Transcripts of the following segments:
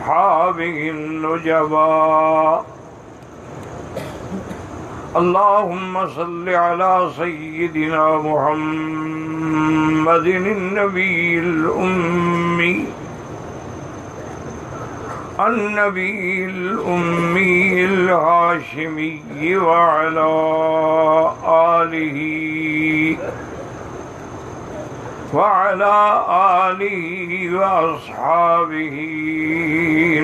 وأصحابه النجبا. اللهم صل على سيدنا محمد النبي الأمي الهاشمي وعلى آله وأصحابه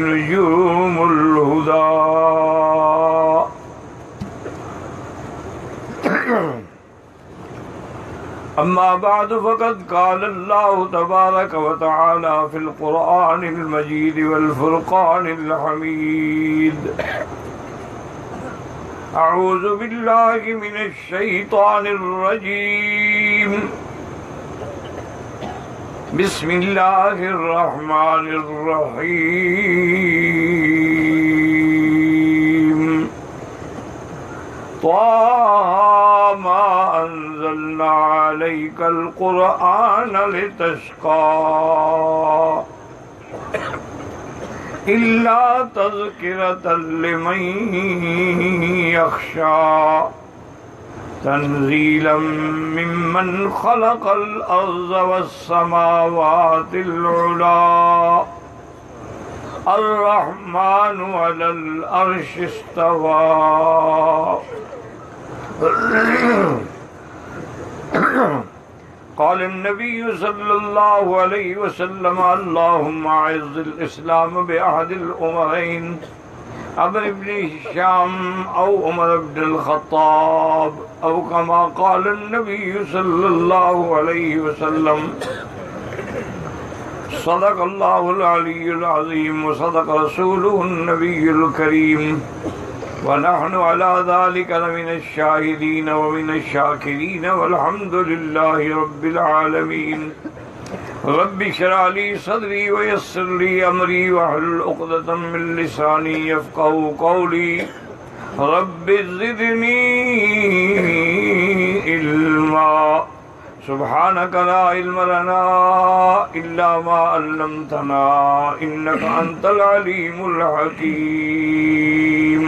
نجوم الهدى. أما بعد فقد قال الله تبارك وتعالى في القرآن المجيد والفرقان الحميد: أعوذ بالله من الشيطان الرجيم. بسم الله الرحمن الرحيم. طه ما أنزلنا عليك القرآن لتشقى إلا تذكرة لمن يخشى تنزيلا ممن خلق الأرض والسماوات العلى الرحمن على العرش استوى. قال النبي صلى الله عليه وسلم: اللهم أعز الإسلام بعهد الأمرين عمرو بن هشام أو عمر بن الخطاب، أو كما قال النبي صلى الله عليه وسلم. صدق الله العلي العظيم وصدق رسوله النبي الكريم، ونحن على ذلك لمن الشاهدين ومن الشاكرين، والحمد لله رب العالمين. رب اشرح لي صدري ويسر لي أمري واحلل عقدة من لساني يفقهوا قولي. رب زدني علما. سبحانك لا علم لنا إلا ما علمتنا إنك أنت العليم الحكيم.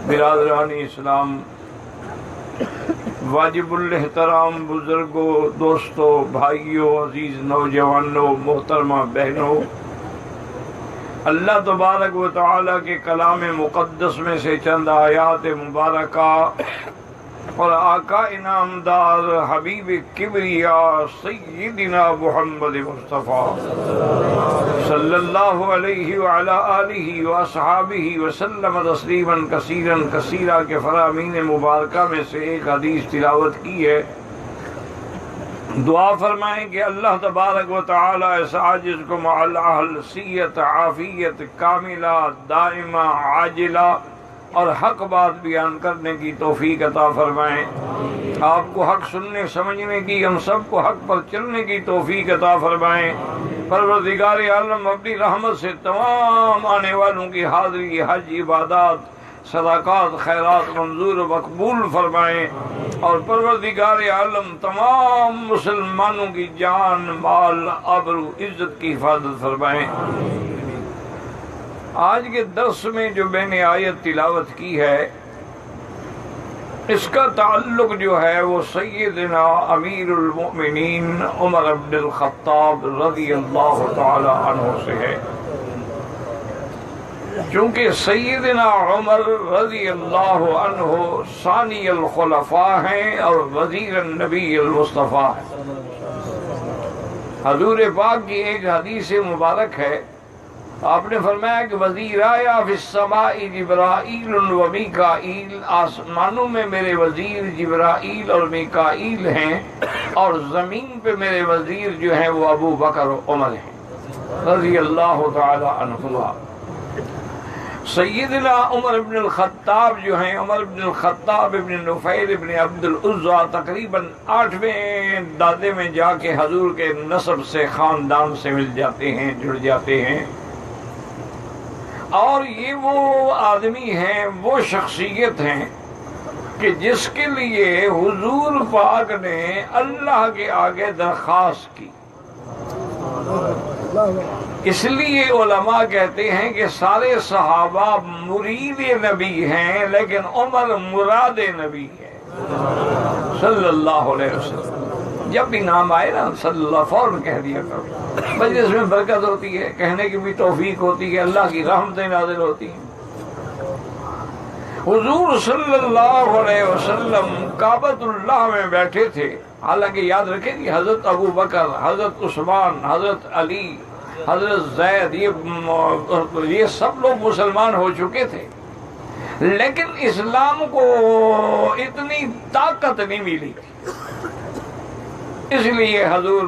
برادران اسلام، واجب الاحترام بزرگوں، دوستوں، بھائیوں، عزیز نوجوانوں، محترمہ بہنوں، اللہ تبارک و تعالیٰ کے کلام مقدس میں سے چند آیات مبارکہ اور آقا انعامدار حبیب کبریا سیدنا محمد مصطفیٰ صلی اللہ علیہ وعلی آلہ واصحابہ وسلم تسلیما کثیرا کثیرا کے فرامین مبارکہ میں سے ایک حدیث تلاوت کی ہے. دعا فرمائیں کہ اللہ تبارک و تعالی اس عاجز کو مع الاہل صحت عافیت کاملہ دائمہ عاجلہ اور حق بات بیان کرنے کی توفیق عطا فرمائیں. آپ کو حق سننے سمجھنے کی، ہم سب کو حق پر چلنے کی توفیق عطا فرمائیں. پروردگار عالم اپنی رحمت سے تمام آنے والوں کی حاضری، حج، عبادات، صدقات، خیرات منظور و مقبول فرمائیں، اور پروردگار عالم تمام مسلمانوں کی جان، مال، آبرو، عزت کی حفاظت فرمائیں. آج کے درس میں جو میں نے آیت تلاوت کی ہے، اس کا تعلق جو ہے وہ سیدنا امیر المؤمنین عمر بن الخطاب رضی اللہ تعالی عنہ سے ہے. چونکہ سیدنا عمر رضی اللہ عنہ ثانی الخلفاء ہیں اور وزیر النبی المصطفیٰ ہیں. حضور پاک کی ایک حدیث مبارک ہے، آپ نے فرمایا کہ وزیر آیا فی السماء جبرائیل و میکائیل، آسمانوں میں میرے وزیر جبرائیل اور میکائیل ہیں، اور زمین پہ میرے وزیر جو ہیں وہ ابو بکر و عمر ہیں رضی اللہ تعالی عنہما. سیدنا عمر بن الخطاب جو ہیں، عمر بن الخطاب ابن نفیل ابن عبد العزا، تقریباً 8ویں دادے میں جا کے حضور کے نسب سے، خاندان سے مل جاتے ہیں، جڑ جاتے ہیں. اور یہ وہ آدمی ہیں، وہ شخصیت ہیں کہ جس کے لیے حضور پاک نے اللہ کے آگے درخواست کی. اس لیے علماء کہتے ہیں کہ سارے صحابہ مرید نبی ہیں، لیکن عمر مراد نبی ہے صلی اللہ علیہ وسلم۔ جب بھی نام آئے نا صلی اللہ فوراً کہہ دیا کرو، مجلس میں برکت ہوتی ہے، کہنے کی بھی توفیق ہوتی ہے، اللہ کی رحمتیں نازل ہوتی ہیں۔ حضور صلی اللہ علیہ وسلم کعبۃ اللہ میں بیٹھے تھے، حالانکہ یاد رکھیں کہ حضرت ابو بکر، حضرت عثمان، حضرت علی، حضرت زید، یہ سب لوگ مسلمان ہو چکے تھے، لیکن اسلام کو اتنی طاقت نہیں ملی تھی، اس لیے حضور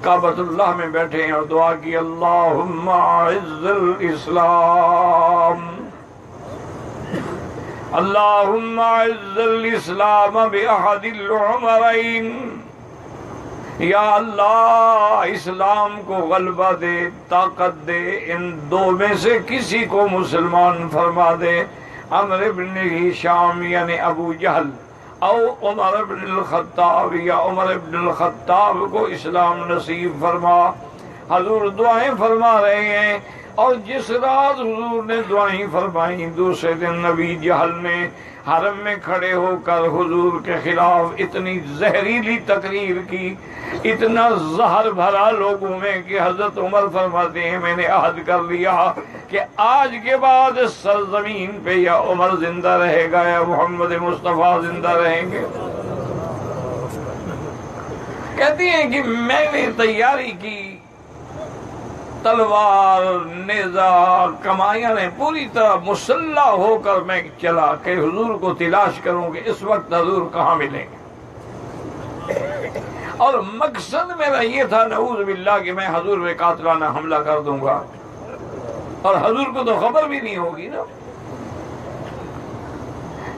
کعبۃ اللہ میں بیٹھے ہیں اور دعا کی، اللہم اعز الاسلام، اللہم اعز الاسلام باحد العمرین، یا اللہ اسلام کو غلبہ دے، طاقت دے، ان دو میں سے کسی کو مسلمان فرما دے، عمرو بن ہشام یعنی ابو جہل، او عمر بن الخطاب یا عمر بن الخطاب کو اسلام نصیب فرما۔ حضور دعائیں فرما رہے ہیں، اور جس رات حضور نے دعائیں فرمائیں، دوسرے دن نبی جہل نے حرم میں کھڑے ہو کر حضور کے خلاف اتنی زہریلی تقریر کی، اتنا زہر بھرا لوگوں میں کہ حضرت عمر فرماتے ہیں میں نے عہد کر لیا کہ آج کے بعد اس سرزمین پہ یا عمر زندہ رہے گا یا محمد مصطفیٰ زندہ رہیں گے۔ کہتی ہیں کہ میں نے تیاری کی، تلوار، نیزہ، کمائیاں نے پوری طرح مسلح ہو کر میں چلا کہ حضور کو تلاش کروں کہ اس وقت حضور کہاں ملیں گے، اور مقصد میرا یہ تھا نعوذ باللہ کہ میں حضور پہ قاتلانہ حملہ کر دوں گا، اور حضور کو تو خبر بھی نہیں ہوگی نا۔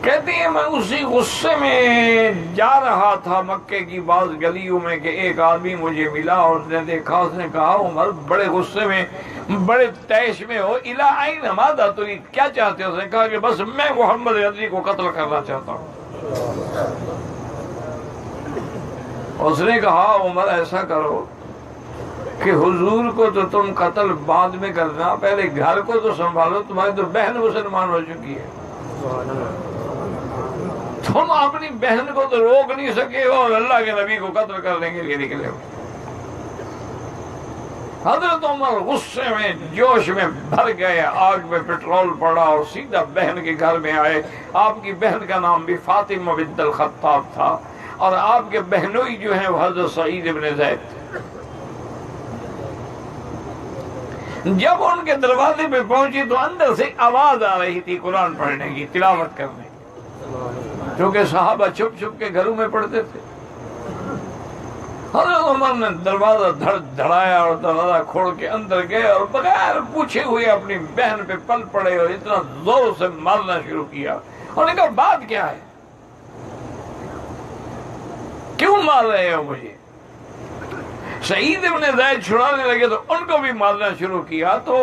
کہتے ہیں میں اسی غصے میں جا رہا تھا مکے کی بعض گلیوں میں کہ ایک آدمی مجھے ملا اور اس نے دیکھا، اس نے کہا عمر بڑے غصے میں، بڑے تیش میں ہو، الی این ماذا ترید، کیا چاہتے ہو؟ اس نے کہا کہ بس میں محمد غزنی کو قتل کرنا چاہتا ہوں۔ اس نے کہا عمر ایسا کرو کہ حضور کو تو تم قتل بعد میں کرنا، پہلے گھر کو تو سنبھالو، تمہاری تو بہن مسلمان ہو چکی ہے، تم اپنی بہن کو تو روک نہیں سکے ہو اور اللہ کے نبی کو قتل کرنے کے لیے نکلے ہو۔ حضرت عمر غصے میں جوش میں بھر گئے، آگ میں پٹرول پڑا اور سیدھا بہن کے گھر میں آئے۔ آپ کی بہن کا نام بھی فاطمہ بنت الخطاب تھا، اور آپ کے بہنوئی جو ہیں وہ حضرت سعید ابن زید تھے۔ جب ان کے دروازے پہ پہنچی تو اندر سے آواز آ رہی تھی قرآن پڑھنے کی، تلاوت کرنے کی، کیونکہ صحابہ چھپ چھپ کے گھروں میں پڑھتے تھے۔ حضرت عمر نے دروازہ دھڑایا اور دروازہ کھول کے اندر گئے اور بغیر پوچھے ہوئے اپنی بہن پہ پل پڑے اور اتنا زور سے مارنا شروع کیا، اور نے کہا بات کیا ہے، کیوں مار رہے ہو مجھے؟ سعید ابن زید چھڑانے لگے تو ان کو بھی مارنا شروع کیا۔ تو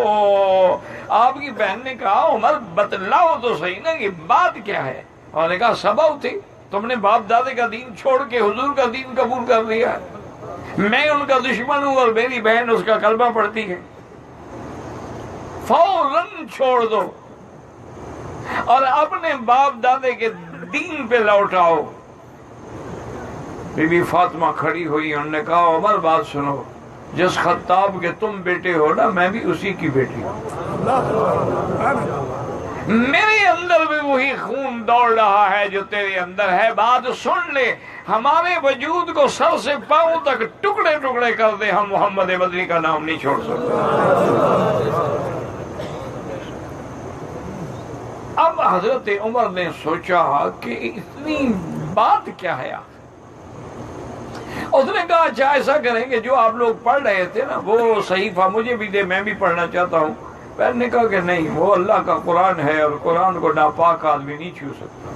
آپ کی بہن نے کہا عمر بتلاؤ تو صحیح نا کہ بات کیا ہے، اور نے کہا سبب تھی، تم نے باپ دادے کا دین چھوڑ کے حضور کا دین قبول کر لیا ہے، میں ان کا دشمن ہوں اور میری بہن اس کا کلمہ پڑھتی ہے، فوراً چھوڑ دو اور اپنے باپ دادے کے دین پہ لوٹ آؤ۔ بی بی فاطمہ کھڑی ہوئی، انہوں نے کہا عمر بات سنو، جس خطاب کے تم بیٹے ہو نا میں بھی اسی کی بیٹی ہوں، میرے اندر بھی وہی خون دوڑ رہا ہے جو تیرے اندر ہے، بات سن لے، ہمارے وجود کو سر سے پاؤں تک ٹکڑے ٹکڑے کر دے، ہم محمد مدنی کا نام نہیں چھوڑ سکتے۔ اب حضرت عمر نے سوچا کہ اتنی بات کیا ہے، اس نے کہا اچھا ایسا کریں کہ جو آپ لوگ پڑھ رہے تھے نا وہ صحیفہ مجھے بھی دے، میں بھی پڑھنا چاہتا ہوں۔ میں نے کہا کہ نہیں، وہ اللہ کا قرآن ہے اور قرآن کو ناپاک آدمی نہیں چھو سکتا،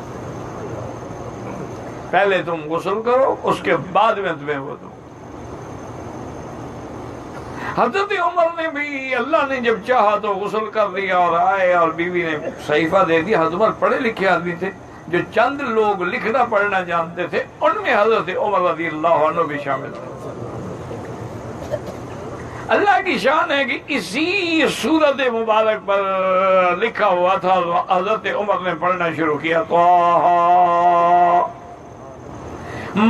پہلے تم غسل کرو اس کے بعد میں تمہیں وہ دوں۔ حضرت عمر نے بھی اللہ نے جب چاہا تو غسل کر لیا اور آئے اور بیوی نے صحیفہ دے دیا۔ حضرت عمر پڑھے لکھے آدمی تھے، جو چند لوگ لکھنا پڑھنا جانتے تھے ان میں حضرت عمر رضی اللہ عنہ بھی شامل تھے۔ اللہ کی شان ہے کہ اسی سورت مبارک پر لکھا ہوا تھا، حضرت عمر نے پڑھنا شروع کیا، طٰہٰ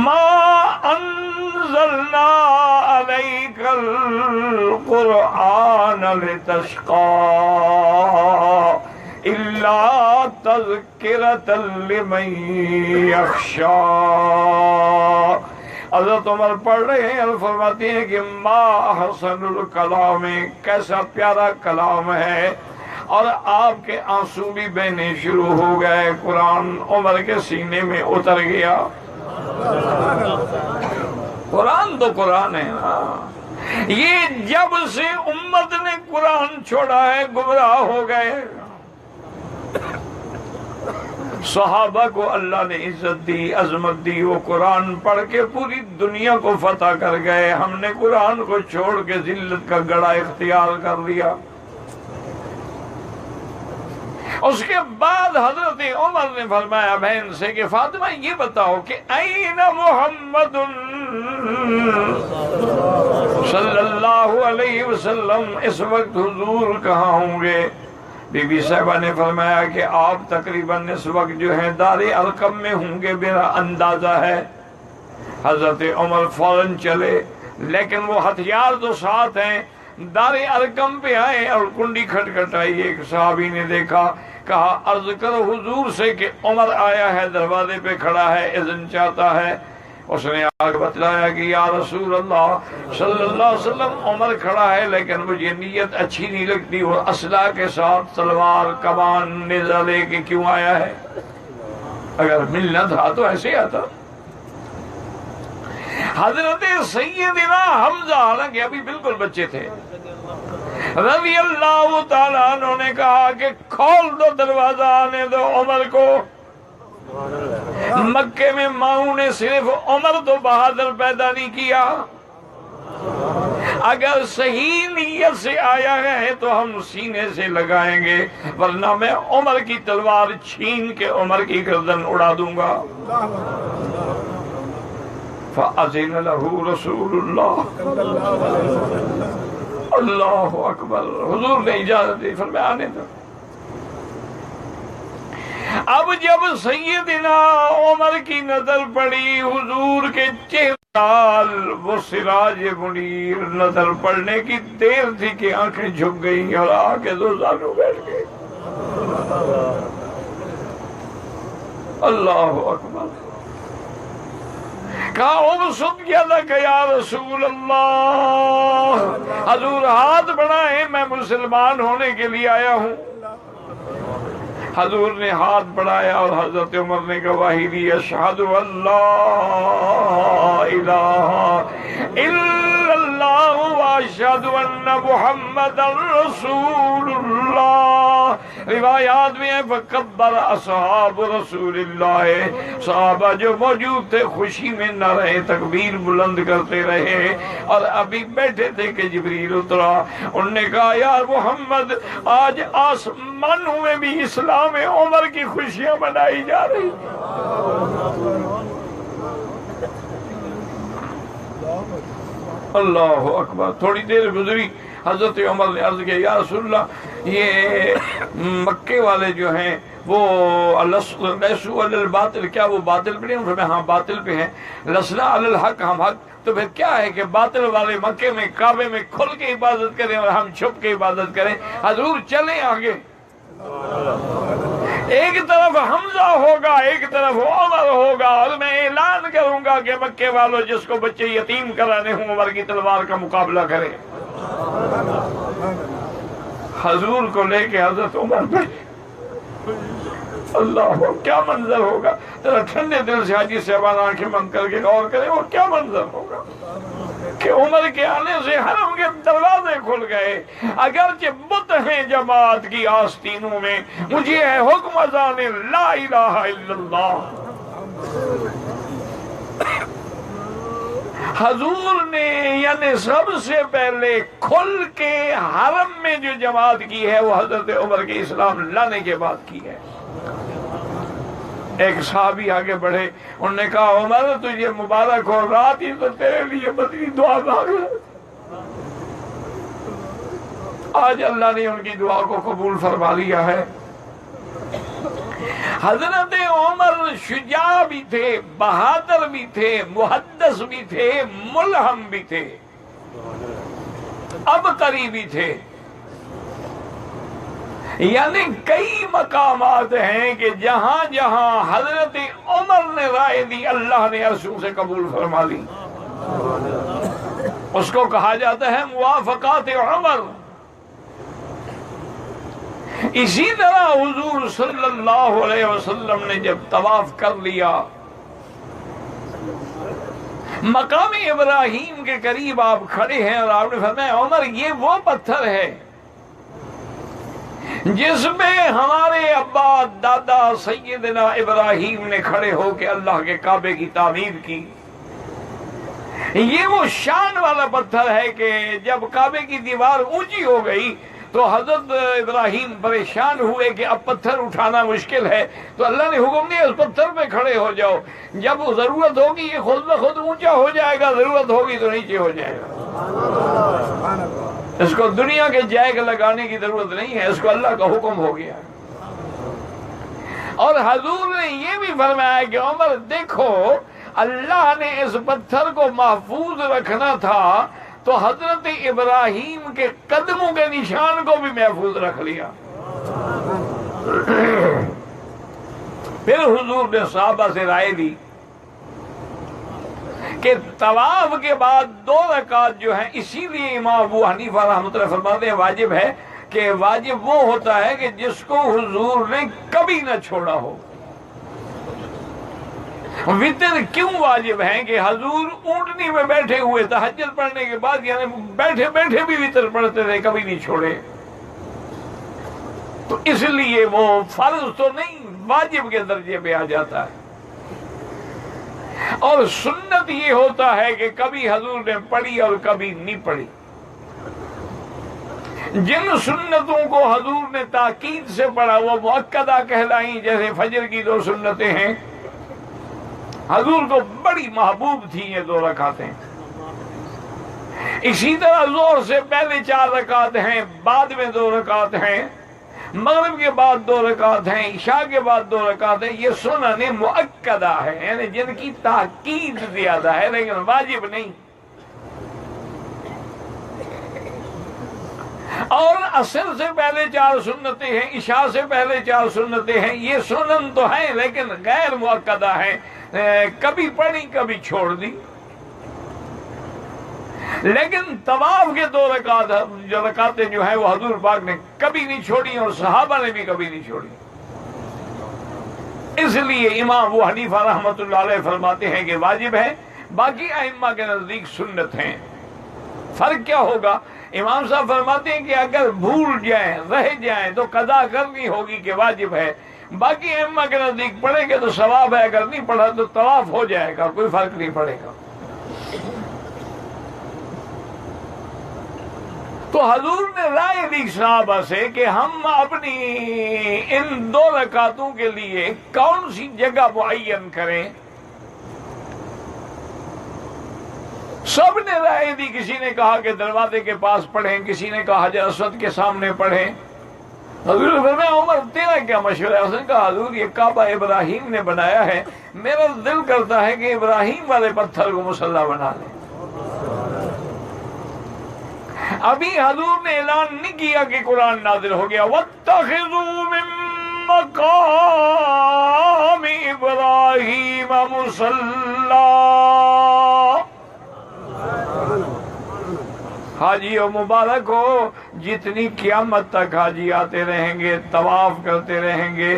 ما انزلنا علیک القرآن لتشقى الا تذکرۃ لمن یخشی۔ حضرت عمر پڑھ رہے ہیں اور فرماتے ہیں کہ ما احسن الکلام، کیسا پیارا کلام ہے، اور آپ کے آنسو بھی بہنے شروع ہو گئے، قرآن عمر کے سینے میں اتر گیا۔ قرآن تو قرآن ہے نا، یہ جب سے امت نے قرآن چھوڑا ہے گمراہ ہو گئے۔ صحابہ کو اللہ نے عزت دی، عظمت دی، وہ قرآن پڑھ کے پوری دنیا کو فتح کر گئے، ہم نے قرآن کو چھوڑ کے ذلت کا گڑھا اختیار کر لیا۔ اس کے بعد حضرت عمر نے فرمایا بہن سے کہ فاطمہ یہ بتاؤ کہ این محمد صلی اللہ علیہ وسلم، اس وقت حضور کہاں ہوں گے؟ بی بی صاحبہ نے فرمایا کہ آپ تقریباً اس وقت جو ہے دار ارقم میں ہوں گے، میرا اندازہ ہے۔ حضرت عمر فوراً چلے، لیکن وہ ہتھیار تو ساتھ ہیں، دار ارقم پہ آئے اور کنڈی کھٹکھٹائی، ایک صحابی نے دیکھا، کہا عرض کرو حضور سے کہ عمر آیا ہے، دروازے پہ کھڑا ہے، اذن چاہتا ہے۔ اس نے آگے بتلایا کہ یا رسول اللہ صلی اللہ علیہ وسلم، عمر کھڑا ہے لیکن مجھے نیت اچھی نہیں لگتی، اور اسلحہ کے ساتھ تلوار کمان نیزہ لے کے کیوں آیا ہے؟ اگر ملنا تھا تو ایسے آتا۔ حضرت سیدنا حمزہ، حالانکہ ابھی بالکل بچے تھے، رضی اللہ تعالیٰ عنہ نے کہا کہ کھول دو دروازہ، آنے دو عمر کو۔ مکے میں ماؤں نے صرف عمر تو بہادر پیدا نہیں کیا، اگر صحیح نیت سے آیا ہے تو ہم سینے سے لگائیں گے، ورنہ میں عمر کی تلوار چھین کے عمر کی گردن اڑا دوں گا۔ فَأَذِنَ لَهُ رَسُولُ اللَّهِ، اللہ اکبر، حضور نے اجازت دی، فرمایا آنے دو۔ اب جب سیدنا عمر کی نظر پڑی حضور کے چہرے، وہ سراج منیر، نظر پڑنے کی دیر تھی کہ آنکھیں جھک گئیں اور آگے دو زانو بیٹھ گئے۔ اللہ اکبر۔ کہا ابسط یدک یا رسول اللہ، حضور ہاتھ بڑھائیں، میں مسلمان ہونے کے لیے آیا ہوں۔ حضور نے ہاتھ بڑھایا اور حضرت عمر نے گواہی دی، اشہد ان لا الہ الا اللہ واشہد ان محمد رسول اللہ۔ روایات میں ہے فکبر اصحاب رسول اللہ، صحابہ جو موجود تھے خوشی میں نہ رہے، تکبیر بلند کرتے رہے، اور ابھی بیٹھے تھے کہ جبریل اترا، انہوں نے کہا یا محمد، آج آسمانوں میں بھی اسلام عمر کی خوشیاں منائی جا رہی۔ اللہ اکبر۔ تھوڑی دیر گزری، حضرت عمر نے عرض کیا یا رسول اللہ، یہ مکے والے جو ہیں وہ لیسو علی الباطل، کیا وہ باطل پہ نہیں؟ ہاں باطل پہ ہیں۔ لسنا علی الحق، ہم حق، تو پھر کیا ہے کہ باطل والے مکے میں کعبے میں کھل کے عبادت کریں اور ہم چھپ کے عبادت کریں؟ حضور چلیں آگے، ایک طرف حمزہ ہوگا، ایک طرف عمر ہوگا، اور میں اعلان کروں گا کہ مکے والوں جس کو بچے یتیم کرانے ہوں عمر کی تلوار کا مقابلہ کرے۔ حضور کو لے کے حضرت عمر بیٹھے، اللہ کیا منظر ہوگا؟ ذرا ٹھنڈے دل سے حاجی صاحبان آنکھیں بند کر کے غور کریں، وہ کیا منظر ہوگا کہ عمر کے آنے سے حرم کے دروازے کھل گئے۔ اگرچہ بت ہیں جماعت کی آستینوں میں، مجھے ہے حکم اذان لا الہ الا اللہ۔ حضور نے یعنی سب سے پہلے کھل کے حرم میں جو جماعت کی ہے وہ حضرت عمر کے اسلام لانے کے بعد کی ہے۔ ایک صحابی آگے بڑھے، انہوں نے کہا عمر تجھے مبارک ہو، رات ہی تو تیرے لیے بدلی دعا مانگ رہا۔ آج اللہ نے ان کی دعا کو قبول فرما لیا ہے۔ حضرت عمر شجاع بھی تھے، بہادر بھی تھے، محدث بھی تھے، ملہم بھی تھے، عبقری بھی تھے۔ یعنی کئی مقامات ہیں کہ جہاں جہاں حضرت عمر نے رائے دی اللہ نے عرشوں سے قبول فرما لی۔ اس کو کہا جاتا ہے موافقات عمر۔ اسی طرح حضور صلی اللہ علیہ وسلم نے جب طواف کر لیا، مقام ابراہیم کے قریب آپ کھڑے ہیں اور آپ نے فرمایا عمر یہ وہ پتھر ہے جس میں ہمارے ابا دادا سیدنا ابراہیم نے کھڑے ہو کے اللہ کے کعبے کی تعمیر کی۔ یہ وہ شان والا پتھر ہے کہ جب کعبے کی دیوار اونچی ہو گئی تو حضرت ابراہیم پریشان ہوئے کہ اب پتھر اٹھانا مشکل ہے، تو اللہ نے حکم دیا اس پتھر پہ کھڑے ہو جاؤ، جب ضرورت ہوگی یہ خود بخود اونچا ہو جائے گا، ضرورت ہوگی تو نیچے ہو جائے گا۔ اس کو دنیا کے جیک لگانے کی ضرورت نہیں ہے، اس کو اللہ کا حکم ہو گیا۔ اور حضور نے یہ بھی فرمایا کہ عمر دیکھو اللہ نے اس پتھر کو محفوظ رکھنا تھا تو حضرت ابراہیم کے قدموں کے نشان کو بھی محفوظ رکھ لیا۔ پھر حضور نے صحابہ سے رائے دی کہ طواف کے بعد 2 رکعت جو ہیں، اسی لیے امام ابو حنیفہ رحمۃ اللہ فرماتے ہیں واجب ہے، کہ واجب وہ ہوتا ہے کہ جس کو حضور نے کبھی نہ چھوڑا ہو۔ وطر کیوں واجب ہے کہ حضور اونٹنی میں بیٹھے ہوئے تہجد پڑھنے کے بعد یعنی بیٹھے بیٹھے بھی وطر پڑھتے تھے، کبھی نہیں چھوڑے، تو اس لیے وہ فرض تو نہیں واجب کے درجے پہ آ جاتا ہے۔ اور سنت یہ ہوتا ہے کہ کبھی حضور نے پڑھی اور کبھی نہیں پڑھی۔ جن سنتوں کو حضور نے تاکید سے پڑھا وہ مؤکدہ کہلائیں، جیسے فجر کی 2 سنتیں ہیں، حضور کو بڑی محبوب تھی یہ 2 رکعتیں۔ اسی طرح ظہر سے پہلے 4 رکعت ہیں، بعد میں 2 رکعت ہیں، مغرب کے بعد 2 رکعت ہیں، عشاء کے بعد 2 رکعت ہیں۔ یہ سنن مؤکدہ ہے، یعنی جن کی تاکید زیادہ ہے لیکن واجب نہیں۔ اور عصر سے پہلے 4 سنتیں ہیں، عشاء سے پہلے 4 سنتیں ہیں، یہ سنن تو ہیں لیکن غیر مؤکدہ ہیں، کبھی پڑھی کبھی چھوڑ دی۔ لیکن طواف کے 2 رکعت جو رکعتیں جو ہیں وہ حضور پاک نے کبھی نہیں چھوڑی اور صحابہ نے بھی کبھی نہیں چھوڑی۔ اس لیے امام ابو حنیفہ رحمۃ اللہ علیہ فرماتے ہیں کہ واجب ہے، باقی ائمہ کے نزدیک سنت ہیں۔ فرق کیا ہوگا؟ امام صاحب فرماتے ہیں کہ اگر بھول جائیں رہ جائیں تو قضا کرنی ہوگی کہ واجب ہے، باقی ائمہ کے نزدیک پڑھیں گے تو ثواب ہے، اگر نہیں پڑھا تو طواف ہو جائے گا، کوئی فرق نہیں پڑے گا۔ تو حضور نے رائے دی صحابہ سے کہ ہم اپنی ان 2 رکعتوں کے لیے کون سی جگہ معین کریں۔ سب نے رائے دی، کسی نے کہا کہ دروازے کے پاس پڑھیں، کسی نے کہا حجر اسود کے سامنے پڑھیں۔ حضور نے فرمایا عمر تیرا کیا مشورہ ہے؟ اس نے کہا حضور یہ کعبہ ابراہیم نے بنایا ہے، میرا دل کرتا ہے کہ ابراہیم والے پتھر کو مصلی بنا لیں۔ ابھی حضور نے اعلان نہیں کیا کہ قرآن نازل ہو گیا، وَاتَّخِذُوا مِن مَّقَامِ إِبْرَاهِيمَ مُصَلًّى۔ حاجی و مبارک ہو، جتنی قیامت تک حاجی آتے رہیں گے، طواف کرتے رہیں گے،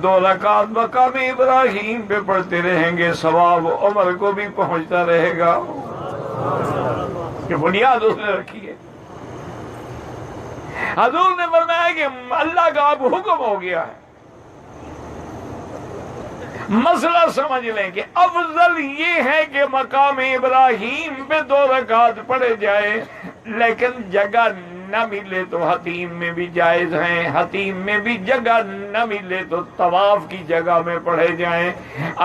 2 رکعت مقام ابراہیم پہ پڑھتے رہیں گے، ثواب عمر کو بھی پہنچتا رہے گا۔ یہ بنیاد اس نے رکھی ہے۔ حضور نے فرمایا کہ اللہ کا اب حکم ہو گیا ہے، مسئلہ سمجھ لیں کہ افضل یہ ہے کہ مقام ابراہیم پہ 2 رکعت پڑھے جائے، لیکن جگہ نہ ملے تو حتیم میں بھی جائز ہیں، حتیم میں بھی جگہ نہ ملے تو طواف کی جگہ میں پڑھے جائیں،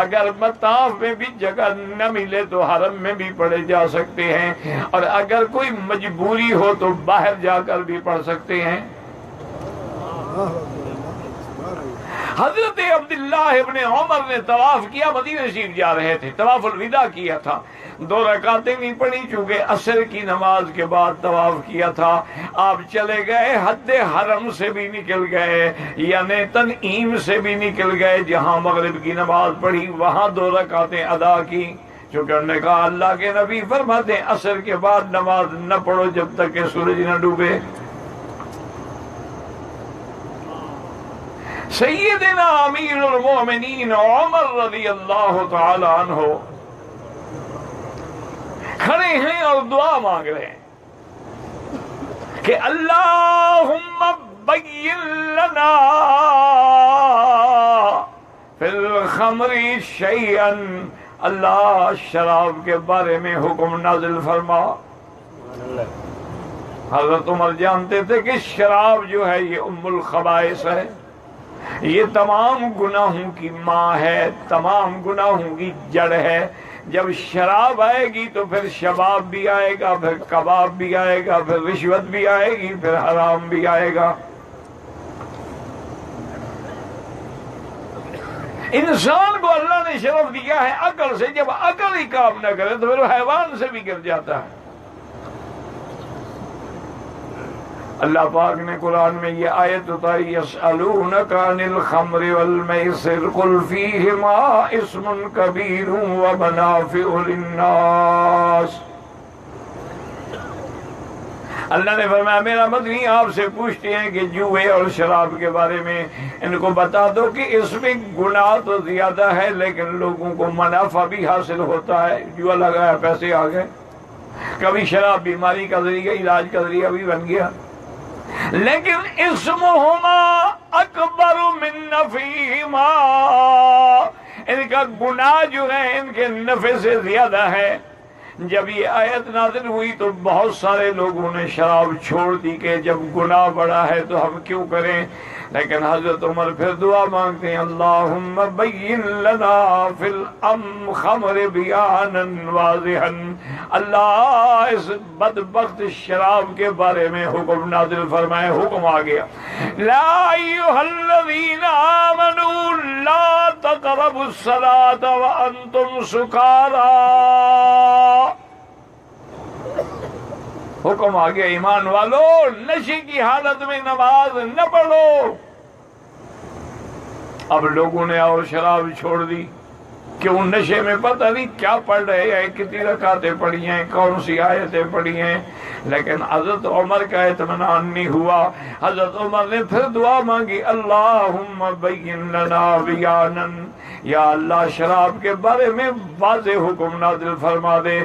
اگر مطاف میں بھی جگہ نہ ملے تو حرم میں بھی پڑھے جا سکتے ہیں، اور اگر کوئی مجبوری ہو تو باہر جا کر بھی پڑھ سکتے ہیں۔ حضرت عبداللہ ابن عمر نے طواف کیا، مدینہ شریف جا رہے تھے، طواف الوداع کیا تھا، 2 رکعتیں نہیں پڑھی چونکہ عصر کی نماز کے بعد طواف کیا تھا، آپ چلے گئے حد حرم سے بھی نکل گئے، یعنی تنعیم سے بھی نکل گئے، جہاں مغرب کی نماز پڑھی وہاں 2 رکعتیں ادا کی، چونکہ انہوں نے کہا اللہ کے نبی فرماتے ہیں عصر کے بعد نماز نہ پڑھو جب تک کہ سورج نہ ڈوبے۔ سیدنا امیر المومنین عمر رضی اللہ تعالی عنہ کھڑے ہیں اور دعا مانگ رہے ہیں کہ اللہم بین لنا فی الخمر شیئا، اللہ شراب کے بارے میں حکم نازل فرما۔ حضرت عمر جانتے تھے کہ شراب جو ہے یہ ام الخبائث ہے، یہ تمام گناہوں کی ماں ہے، تمام گناہوں کی جڑ ہے۔ جب شراب آئے گی تو پھر شباب بھی آئے گا، پھر کباب بھی آئے گا، پھر رشوت بھی آئے گی، پھر حرام بھی آئے گا۔ انسان کو اللہ نے شرف دیا ہے عقل سے، جب عقل ہی کام نہ کرے تو پھر وہ حیوان سے بھی گر جاتا ہے۔ اللہ پاک نے قرآن میں یہ آیت اتاری، یسألونک عن الخمر والمیسر قل فیہما اسم کبیر ومنافع للناس۔ اللہ نے فرمایا میرا مدنی آپ سے پوچھتے ہیں کہ جوئے اور شراب کے بارے میں، ان کو بتا دو کہ اس میں گناہ تو زیادہ ہے لیکن لوگوں کو منافع بھی حاصل ہوتا ہے۔ جوا لگایا پیسے آ گئے، کبھی شراب بیماری کا ذریعہ، علاج کا ذریعہ بھی بن گیا، لیکن اسمہما اکبر من نفعہما، ان کا گناہ جو ہے ان کے نفع سے زیادہ ہے۔ جب یہ آیت نازل ہوئی تو بہت سارے لوگوں نے شراب چھوڑ دی کہ جب گناہ بڑا ہے تو ہم کیوں کریں، لیکن حضرت عمر پھر دعا مانگتے ہیں اللہم بین لنا فی الخمر بیانا واضحا، اللہ اس بدبخت شراب کے بارے میں حکم نازل فرمائے۔ حکم آ گیا، لا ایھا الذین آمنوا لا تقربوا الصلاة وانتم سکارا، حکم آ گیا ایمان والو نشے کی حالت میں نماز نہ پڑھو۔ اب لوگوں نے اور شراب چھوڑ دی، کیوں؟ نشے میں پتہ نہیں کیا پڑھ رہے ہیں، کتنی رکعتیں پڑھی ہیں، کون سی آیتیں پڑھی ہیں، لیکن حضرت عمر کا اطمینان نہیں ہوا۔ حضرت عمر نے پھر دعا مانگی اللہم بین لنا بیانا، یا اللہ شراب کے بارے میں واضح حکم نازل فرما دے۔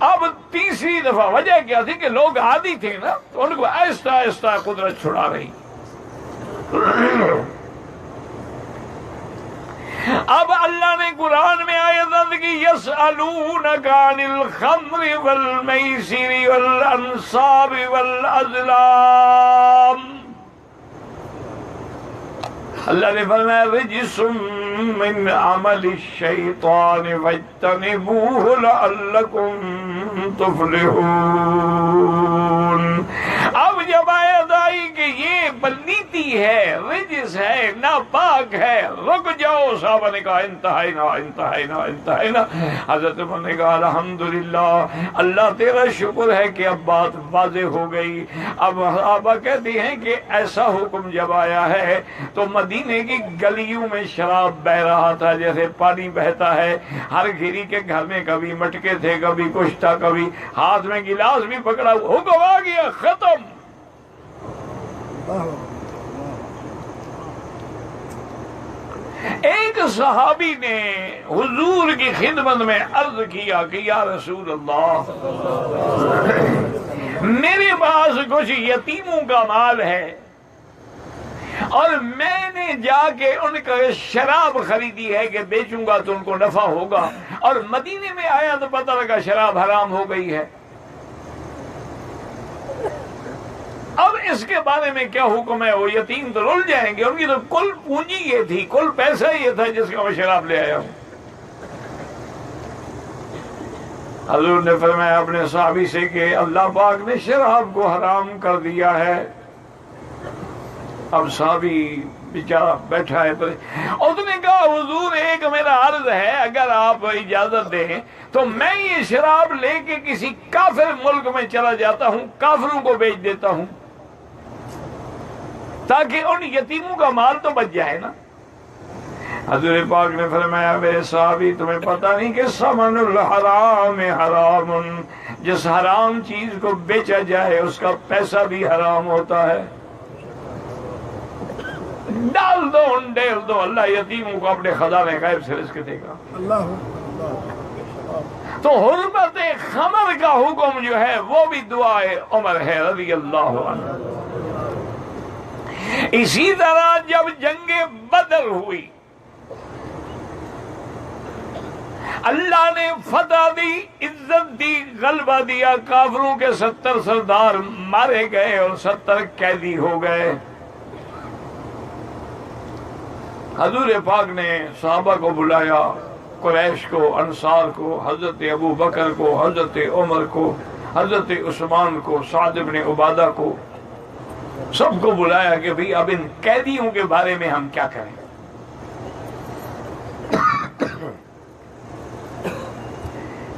اب تیسری دفعہ وجہ کیا تھی کہ لوگ عادی تھے نا، تو ان کو آہستہ آہستہ قدرت چھڑا رہی۔ اب اللہ نے قرآن میں آیت نازل کی یسألونک عن الخمر والمیسر والانصاب والازلام، اللہ نے فرمایا رجس من عمل الشیطان فاجتنبوہ لعلکم تفلحون۔ اب جب آیت آئی کہ یہ پلیتی ہے، رجس ہے، ناپاک ہے، رک جاؤ، صحابہ نے کہا انتہینا انتہینا انتہینا۔ حضرت عمر نے کہا الحمدللہ، اللہ تیرا شکر ہے کہ اب بات واضح ہو گئی۔ اب صحابہ کہتے ہیں کہ ایسا حکم جب آیا ہے تو مدینے کی گلیوں میں شراب بہ رہا تھا جیسے پانی بہتا ہے، ہر گھری کے گھر میں کبھی مٹکے تھے، کبھی کچھ تھا، کبھی ہاتھ میں گلاس بھی پکڑا، حکم آ گیا، ختم۔ ایک صحابی نے حضور کی خدمت میں عرض کیا کہ یا رسول اللہ، میرے پاس کچھ یتیموں کا مال ہے اور میں نے جا کے ان کا شراب خریدی ہے کہ بیچوں گا تو ان کو نفع ہوگا، اور مدینے میں آیا تو پتہ لگا شراب حرام ہو گئی ہے۔ اب اس کے بارے میں کیا حکم ہے؟ وہ یتیم تو رل جائیں گے، ان کی تو کل پونجی یہ تھی، کل پیسہ یہ تھا جس کا میں شراب لے آیا ہوں۔ حضور نے فرمایا اپنے صحابی سے کہ اللہ پاک نے شراب کو حرام کر دیا ہے۔ اب صحابی بیچارہ بیٹھا ہے، اس نے کہا حضور ایک میرا عرض ہے، اگر آپ اجازت دیں تو میں یہ شراب لے کے کسی کافر ملک میں چلا جاتا ہوں، کافروں کو بیچ دیتا ہوں تاکہ ان یتیموں کا مال تو بچ جائے نا۔ حضور پاک نے فرمایا میرے صحابی تمہیں پتہ نہیں کہ ثمن الحرام حرام، جس حرام چیز کو بیچا جائے اس کا پیسہ بھی حرام ہوتا ہے۔ ڈال دو ڈیل دو، اللہ یتیموں کو اپنے خزانے غیب سے رزق دے گا۔ تو حرمت خمر کا حکم جو ہے وہ بھی دعائے عمر ہے رضی اللہ عنہ۔ اسی طرح جب جنگ بدر ہوئی، اللہ نے فتح دی، عزت دی، غلبہ دیا، کافروں کے 70 سردار مارے گئے اور 70 قیدی ہو گئے۔ حضور پاک نے صحابہ کو بلایا، قریش کو، انصار کو، حضرت ابو بکر کو، حضرت عمر کو، حضرت عثمان کو، سعد بن عبادہ کو، سب کو بلایا کہ بھئی اب ان قیدیوں کے بارے میں ہم کیا کریں۔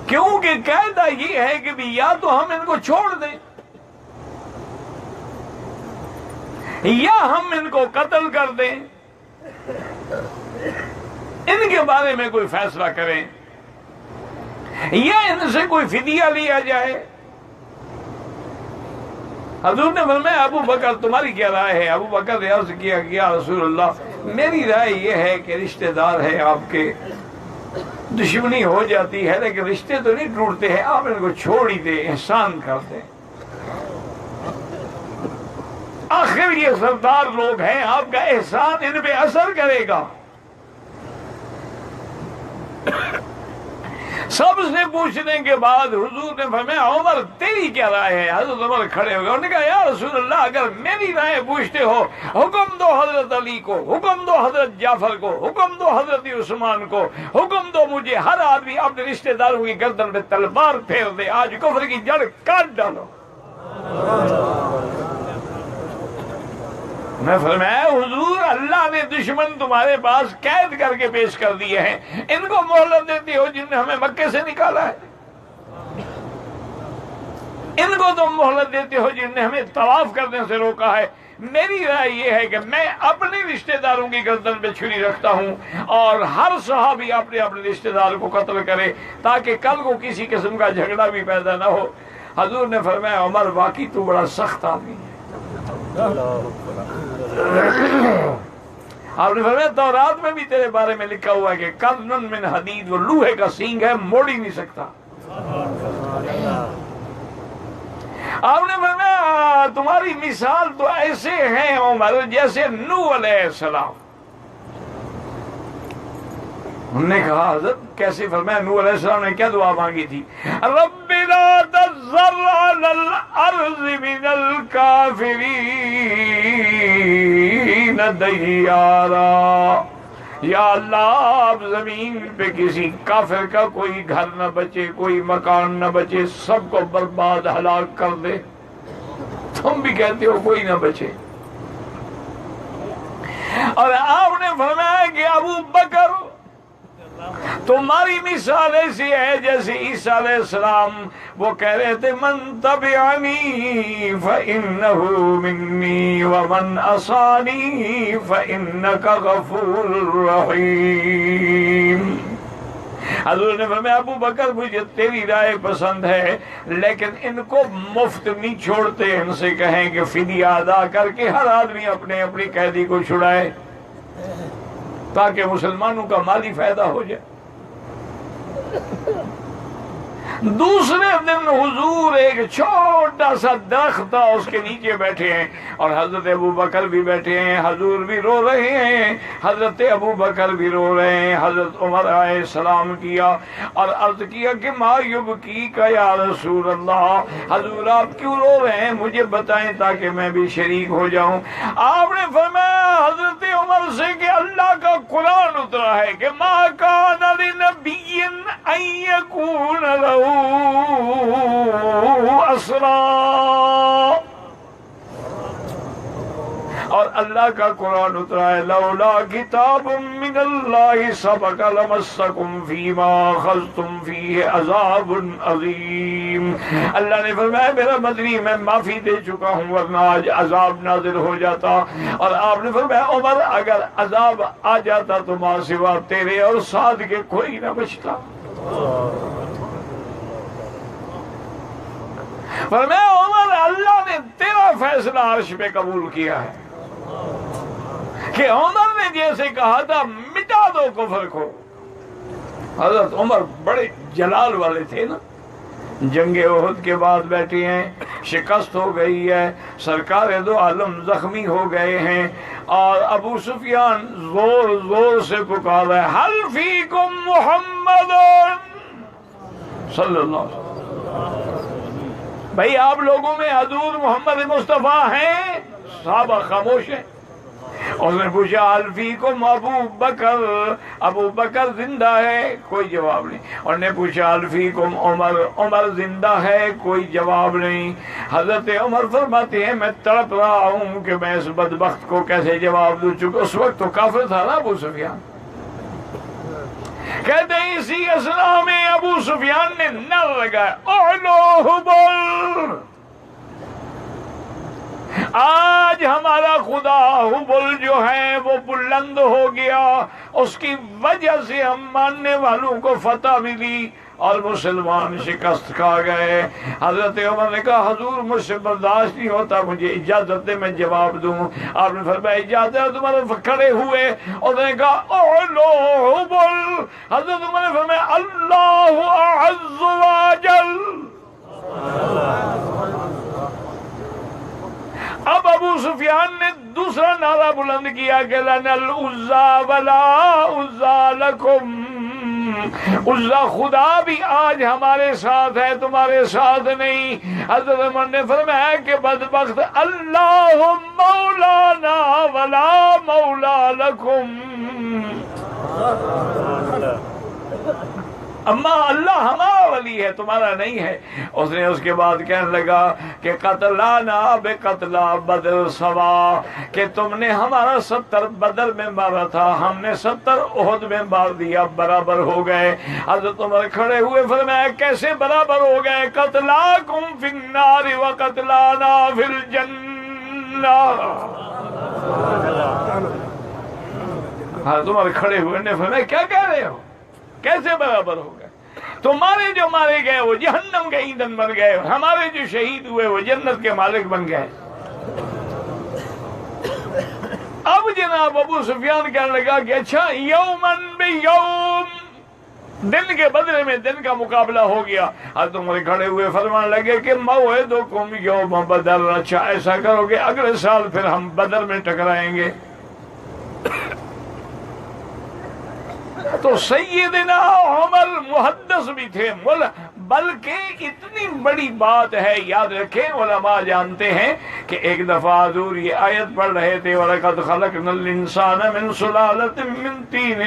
کیونکہ قاعدہ یہ ہے کہ بھی یا تو ہم ان کو چھوڑ دیں یا ہم ان کو قتل کر دیں، ان کے بارے میں کوئی فیصلہ کریں، یا ان سے کوئی فدیہ لیا جائے۔ حضور نے فرمایا ابو بکر تمہاری کیا رائے ہے؟ ابو بکر نے عرض کیا کہ یا رسول اللہ میری رائے یہ ہے کہ رشتہ دار ہیں آپ کے، دشمنی ہو جاتی ہے لیکن رشتے تو نہیں ٹوٹتے ہیں، آپ ان کو چھوڑ ہی دیں، احسان کر دیں، آخر یہ سردار لوگ ہیں، آپ کا احسان ان پہ اثر کرے گا۔ سب سے پوچھنے کے بعد حضور نے فرمایا عمر تیری کیا رائے ہے؟ حضرت عمر کھڑے ہو گئے، انہوں نے کہا یا رسول اللہ اگر میری رائے پوچھتے ہو، حکم دو حضرت علی کو، حکم دو حضرت جعفر کو، حکم دو حضرت عثمان کو، حکم دو مجھے، ہر آدمی اپنے رشتہ داروں کی گردن پہ تلوار پھیر دے، آج کفر کی جڑ کاٹ ڈالو۔ میں فرمایا حضور اللہ نے دشمن تمہارے پاس قید کر کے پیش کر دیے ہیں، ان کو مہلت دیتے ہو جن نے ہمیں مکے سے نکالا ہے، ان کو تم مہلت دیتے ہو جن نے ہمیں طواف کرنے سے روکا ہے۔ میری رائے یہ ہے کہ میں اپنے رشتہ داروں کی گردن پہ چھری رکھتا ہوں اور ہر صحابی اپنے اپنے رشتہ دار کو قتل کرے تاکہ کل کو کسی قسم کا جھگڑا بھی پیدا نہ ہو۔ حضور نے فرمایا عمر واقعی تو بڑا سخت آدمی ہے۔ آپ نے فرمایا تورات میں بھی تیرے بارے میں لکھا ہوا ہے کہ قرن من حدید، وہ لوہے کا سینگ ہے، موڑ ہی نہیں سکتا۔ آپ نے فرمایا تمہاری مثال تو ایسے ہیں عمر جیسے نوح علیہ السلام۔ انہوں نے کہا حضرت کیسے؟ فرمایا نوح علیہ السلام نے کیا دعا مانگی تھی؟ رب لا تذر علی الارض من الکافرین دیارا، یا اللہ آپ زمین پہ کسی کافر کا کوئی گھر نہ بچے، کوئی مکان نہ بچے، سب کو برباد ہلاک کر دے۔ تم بھی کہتے ہو کوئی نہ بچے، اور آپ نے فرمایا کہ ابو بکر تمہاری مثال ایسی ہے جیسے عیسیٰ علیہ السلام وہ کہہ رہے تھے من تبعنی فإنہ منی ومن عصانی فإنک غفور رحیم۔ حضور نے فرمایا ابو بکر مجھے تیری رائے پسند ہے لیکن ان کو مفت نہیں چھوڑتے، ان سے کہیں کہ فدیہ ادا کر کے ہر آدمی اپنے اپنی قیدی کو چھڑائے تاکہ مسلمانوں کا مالی فائدہ ہو جائے۔ دوسرے دن حضور ایک چھوٹا سا درخت تھا اس کے نیچے بیٹھے ہیں اور حضرت ابو بکر بھی بیٹھے ہیں، حضور بھی رو رہے ہیں، حضرت ابو بکر بھی رو رہے ہیں۔ حضرت عمر آئے، سلام کیا اور عرض کیا کہ ما یبکیک یا رسول اللہ، حضور آپ کیوں رو رہے ہیں، مجھے بتائیں تاکہ میں بھی شریک ہو جاؤں۔ آپ نے فرمایا حضرت عمر سے کہ اللہ کا قرآن اترا ہے کہ ما کان لنبی ان یکون لہ اسرا، اور اللہ کا قرآن اترا ہے لولا کتاب من اللہ سبق لمسکم فیما اخذتم فیہ عذاب عظیم۔ اللہ نے فرمایا میرا مدنی میں معافی دے چکا ہوں ورنہ آج عذاب نازل ہو جاتا، اور آپ نے فرمایا عمر اگر عذاب آ جاتا تو ماں سوا تیرے اور سعد کے کوئی نہ بچتا۔ فرمایا عمر اللہ نے تیرا فیصلہ عرش پہ قبول کیا ہے کہ عمر نے جیسے کہا تھا مٹا دو کفر کو۔ حضرت عمر بڑے جلال والے تھے نا، جنگ احد کے بعد بیٹھے ہیں، شکست ہو گئی ہے، سرکار دو عالم زخمی ہو گئے ہیں، اور ابو سفیان زور زور سے پکار رہا ہے حل فیکم محمد صلی اللہ علیہ وسلم، بھائی آپ لوگوں میں حضور محمد مصطفیٰ ہیں؟ صحابہ خاموش ہیں۔ اس نے پوچھا حل فیکم ابو بکر، ابو بکر زندہ ہے؟ کوئی جواب نہیں۔ اور نے پوچھا حل فیکم عمر، عمر زندہ ہے؟ کوئی جواب نہیں۔ حضرت عمر فرماتے ہیں میں تڑپ رہا ہوں کہ میں اس بدبخت کو کیسے جواب دوں، چونکہ اس وقت تو کافر تھا نا ابو سفیان۔ کہتے ہیں اسی اثناء میں ابو سفیان نے نعرہ لگایا اعلو حبل، آج ہمارا خدا حبل جو ہے وہ بلند ہو گیا، اس کی وجہ سے ہم ماننے والوں کو فتح ملی اور مسلمان شکست کھا گئے۔ حضرت عمر نے کہا حضور مجھ سے برداشت نہیں ہوتا، مجھے اجازت دے میں جواب دوں۔ آپ نے فرمایا اجازت۔ عمر کھڑے ہوئے اور نے کہا اعلو حبل۔ حضرت عمر نے فرمایا اللہ اعز واجل۔ اب ابو سفیان نے دوسرا نعرہ بلند کیا کہ لنا العزا ولا عزا لکم، عزا خدا بھی آج ہمارے ساتھ ہے تمہارے ساتھ نہیں۔ حضرت عمر نے فرمایا کہ بدبخت اللہ مولانا ولا مولا لکم، اما اللہ ہمارا ولی ہے تمہارا نہیں ہے۔ اس نے اس کے بعد کہنے لگا کہ قتلانا بقتلا بدر سوا، کہ تم نے ہمارا 70 بدر میں مارا تھا، ہم نے 70 احد میں مار دیا، برابر ہو گئے۔ حضرت عمر کھڑے ہوئے فرمایا کیسے برابر ہو گئے؟ قتلاکم فی النار وقتلانا فی الجنہ۔ حضرت عمر کھڑے ہوئے نے فرمایا کیا کہہ رہے ہو، کیسے برابر ہو گئے؟ تمہارے جو مارے گئے وہ جہنم کے ایندھن بن گئے، ہمارے جو شہید ہوئے وہ جنت کے مالک بن گئے۔ اب جناب ابو سفیان کہنے لگا کہ اچھا یومن بیوم، دن کے بدلے میں دن کا مقابلہ ہو گیا۔ حضرت عمر کھڑے ہوئے فرمانے لگے کہ موعدکم یوم بدر، اچھا ایسا کرو کہ اگلے سال پھر ہم بدر میں ٹکرائیں گے۔ تو سیدنا عمر محدث بھی تھے، بلکہ اتنی بڑی بات ہے، یاد رکھیں علماء جانتے ہیں کہ ایک دفعہ حضور یہ آیت پڑھ رہے تھے وَلَقَدْ خَلَقْنَا الْإِنسَانَ مِنْ سُلَالَةٍ مِنْ طِينٍ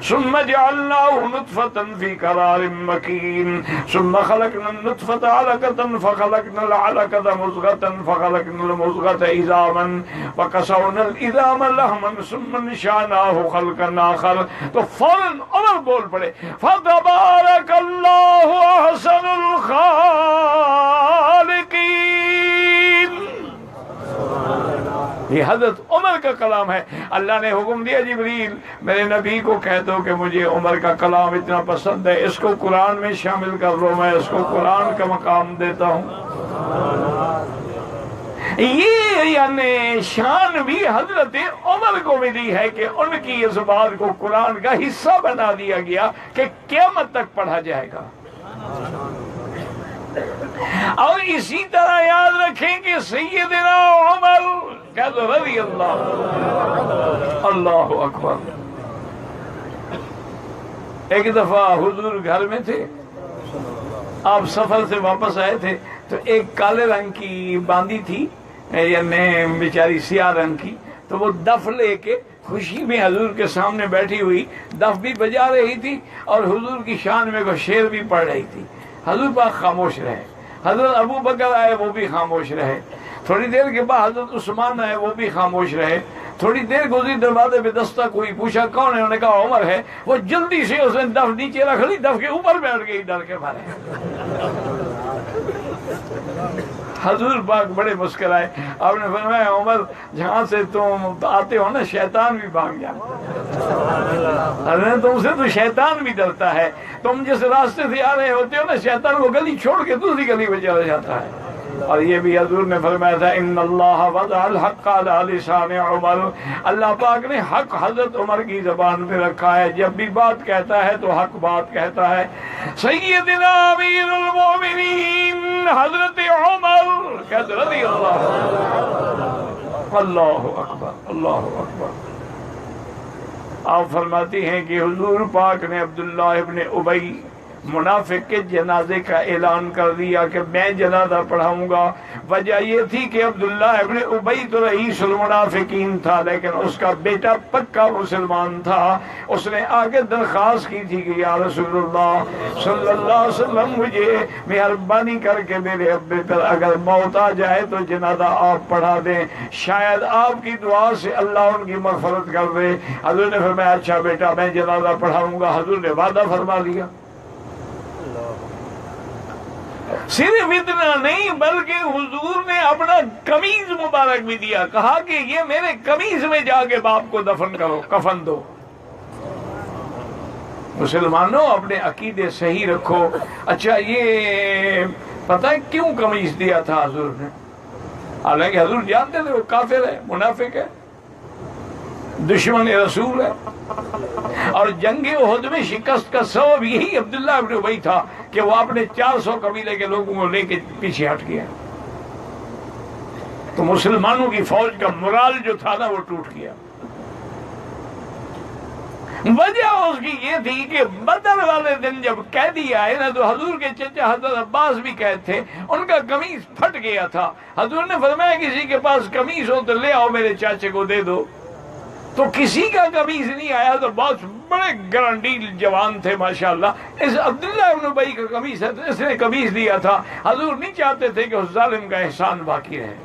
ثُمَّ جَعَلْنَاهُ نُطْفَةً فِي قَرَارٍ مَكِينٍ ثُمَّ خَلَقْنَا النُّطْفَةَ عَلَقَةً فَخَلَقْنَا الْعَلَقَةَ مُضْغَةً فَخَلَقْنَا الْمُضْغَةَ عِظَامًا وَكَسَوْنَا الْعِظَامَ لَحْمًا ثُمَّ انشَأْنَاهُ خَلْقًا آخَرَ۔ تو فوراً عمر بول پڑے فَتَبَارَكَ اللَّهُ أَحْسَنُ الْخَالِقِينَ۔ یہ حضرت عمر کا کلام ہے۔ اللہ نے حکم دیا جبریل میرے نبی کو کہہ دو کہ مجھے عمر کا کلام اتنا پسند ہے، اس کو قرآن میں شامل کر لو، میں اس کو قرآن کا مقام دیتا ہوں۔ یہ یعنی شان بھی حضرت عمر کو ملی ہے کہ ان کی اس بات کو قرآن کا حصہ بنا دیا گیا کہ قیامت تک پڑھا جائے گا۔ اور اسی طرح یاد رکھیں کہ سیدنا عمر کہتے رضی اللہ اکبر. ایک دفعہ حضور گھر میں تھے، آپ سفر سے واپس آئے تھے، تو ایک کالے رنگ کی باندی تھی، یعنی بیچاری سیاہ رنگ کی، تو وہ دف لے کے خوشی میں حضور کے سامنے بیٹھی ہوئی دف بھی بجا رہی تھی اور حضور کی شان میں کوئی شعر بھی پڑھ رہی تھی. حضور پاک خاموش رہے. حضرت ابو بکر آئے، وہ بھی خاموش رہے. تھوڑی دیر کے بعد حضرت عثمان آئے، وہ بھی خاموش رہے. تھوڑی دیر گزری، دروازے پہ دستک ہوئی، پوچھا کون ہے؟ انہوں نے کہا عمر ہے. وہ جلدی سے اس نے دف نیچے رکھ لی، دف کے اوپر بیٹھ گئی ڈر کے مارے. حضور پاک بڑے مسکرائے. آپ نے فرمایا عمر جہاں سے تم آتے ہو نا شیطان بھی بھاگ جاتا ہے، تم سے تو شیطان بھی ڈرتا ہے. تم جس راستے سے آ رہے ہوتے ہو نا شیطان وہ گلی چھوڑ کے دوسری گلی میں چلا جاتا ہے. اور یہ بھی حضور نے فرمایا تھا ان اللہ وضع الحق علی لسان عمر، اللہ پاک نے حق حضرت عمر کی زبان پہ رکھا ہے. جب بھی بات کہتا ہے تو حق بات کہتا ہے. سیدنا امیر المومنین حضرت عمر کہتے رضی اللہ اکبر اللہ اکبر. آپ فرماتی ہیں کہ حضور پاک نے عبداللہ ابن ابی منافق کے جنازے کا اعلان کر دیا کہ میں جنازہ پڑھاؤں گا. وجہ یہ تھی کہ عبداللہ ابن ابی تو رئیس المنافقین تھا، لیکن اس کا بیٹا پکا مسلمان تھا. اس نے آگے درخواست کی تھی کہ یا رسول اللہ صلی اللہ علیہ وسلم مجھے مہربانی کر کے میرے ابے پر اگر موت آ جائے تو جنازہ آپ پڑھا دیں، شاید آپ کی دعا سے اللہ ان کی مغفرت کر دے. حضور نے فرمایا اچھا بیٹا میں جنازہ پڑھاؤں گا. حضور نے وعدہ فرما لیا. صرف اتنا نہیں بلکہ حضور نے اپنا قمیض مبارک بھی دیا، کہا کہ یہ میرے قمیض میں جا کے باپ کو دفن کرو، کفن دو. مسلمانوں اپنے عقیدے صحیح رکھو. اچھا یہ پتہ ہے کیوں قمیض دیا تھا حضور نے؟ حالانکہ حضور جانتے تھے وہ کافر ہے، منافق ہے، دشمن رسول ہے. اور جنگ احد میں شکست کا سبب یہی عبداللہ ابن ابی تھا کہ وہ اپنے 400 قبیلے کے لوگوں کو لے کے پیچھے ہٹ گیا. تو مسلمانوں کی فوج کا مرال جو تھا نا وہ ٹوٹ گیا. وجہ اس کی یہ تھی کہ بدر والے دن جب قیدی آئے نا تو حضور کے چچا حضرت عباس بھی قید تھے، ان کا قمیض پھٹ گیا تھا. حضور نے فرمایا کسی کے پاس قمیض ہو تو لے آؤ میرے چاچے کو دے دو. تو کسی کا قمیض نہیں آیا. تو بہت بڑے گرانڈیل جوان تھے ماشاءاللہ. اس عبداللہ ابن ابی کا قمیض ہے تو اس نے قمیض دیا تھا. حضور نہیں چاہتے تھے کہ اس ظالم کا احسان باقی رہے.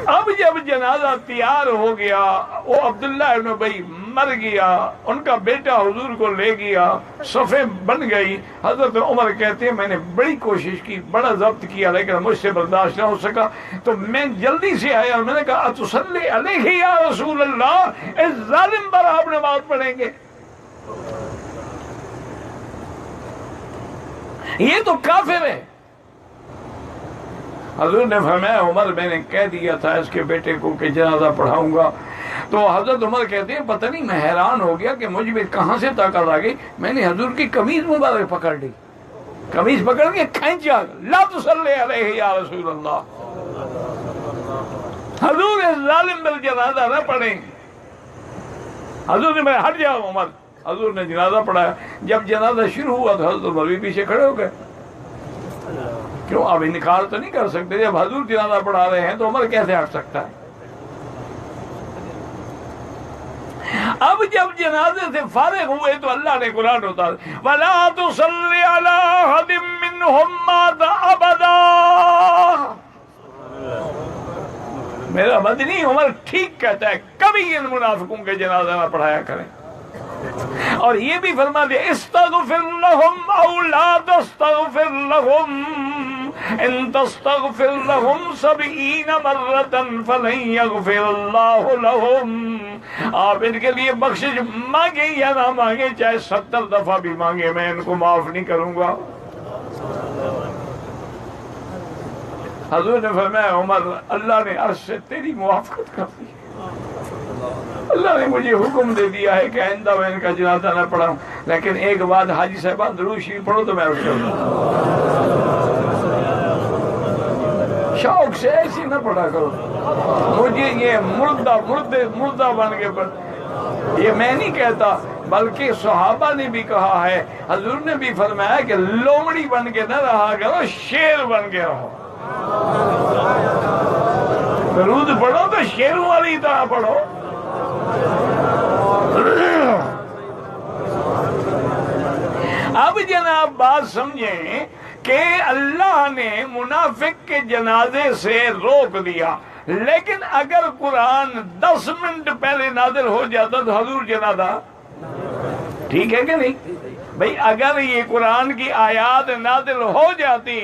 اب جب جنازہ تیار ہو گیا، وہ عبداللہ ابن ابی مر گیا، ان کا بیٹا حضور کو لے گیا، صفیں بن گئی. حضرت عمر کہتے ہیں میں نے بڑی کوشش کی، بڑا ضبط کیا، لیکن مجھ سے برداشت نہ ہو سکا. تو میں جلدی سے آیا اور میں نے کہا اتصلی علیہ یا رسول اللہ، اس ظالم پر آپ نماز پڑھیں گے؟ یہ تو کافر ہے. حضور نے فرمایا عمر میں نے کہہ دیا تھا اس کے بیٹے کو کہ جنازہ پڑھاؤں گا. تو حضرت عمر کہتے ہیں پتہ نہیں میں حیران ہو گیا کہ مجھ میں کہاں سے طاقت آ گئی. میں نے حضور کی قمیض مبارک پکڑ لی، قمیض پکڑ کے کھینچا، لا تصلی علیہ یا رسول اللہ، حضور اس ظالم پر جنازہ نہ پڑھیں. حضور نے میں ہٹ جاؤ عمر. حضور نے جنازہ پڑھایا. جب جنازہ شروع ہوا تو حضرت عمر بھی پیچھے کھڑے ہو گئے. کیوں؟ اب انکار تو نہیں کر سکتے. جب حضور جنازہ پڑھا رہے ہیں تو عمر کیسے ہٹ سکتا ہے؟ اب جب جنازے سے فارغ ہوئے تو اللہ نے قرآن اتارا وَلَا تُصَلِّ عَلَىٰ أَحَدٍ مِّنْهُمْ مَاتَ أَبَدًا. میرا مدنی عمر ٹھیک کہتا ہے، کبھی ان منافقوں کے جنازہ نہ پڑھایا کریں. اور یہ بھی فرما دیا استغفر لهم او لا تستغفر لهم ان تستغفر لهم 70 مرة فلن يغفر الله لهم. آپ ان کے لیے بخشش مانگے یا نہ مانگے، چاہے 70 دفعہ بھی مانگے، میں ان کو معاف نہیں کروں گا. حضور نے فرمایا عمر اللہ نے عرش سے تیری موافقت کر دی. اللہ نے مجھے حکم دے دیا ہے کہ آئندہ میں ان کا جنازہ نہ پڑھاؤں، لیکن ایک بات حاجی صاحبان درود شریف پڑھو تو میں اس کو شوق سے ایسی نہ پڑھا کرو، مجھے یہ مردہ بن کے پڑھ، یہ میں نہیں کہتا بلکہ صحابہ نے بھی کہا ہے، حضور نے بھی فرمایا کہ لومڑی بن کے نہ رہا کرو، شیر بن کے رہو۔ درود پڑھو تو شیروں والی طرح پڑھو۔ اب جناب بات سمجھیں کہ اللہ نے منافق کے جنازے سے روک دیا، لیکن اگر قرآن 10 منٹ پہلے نازل ہو جاتا تو حضور جنازہ ٹھیک ہے کہ نہیں بھئی؟ اگر یہ قرآن کی آیات نازل ہو جاتی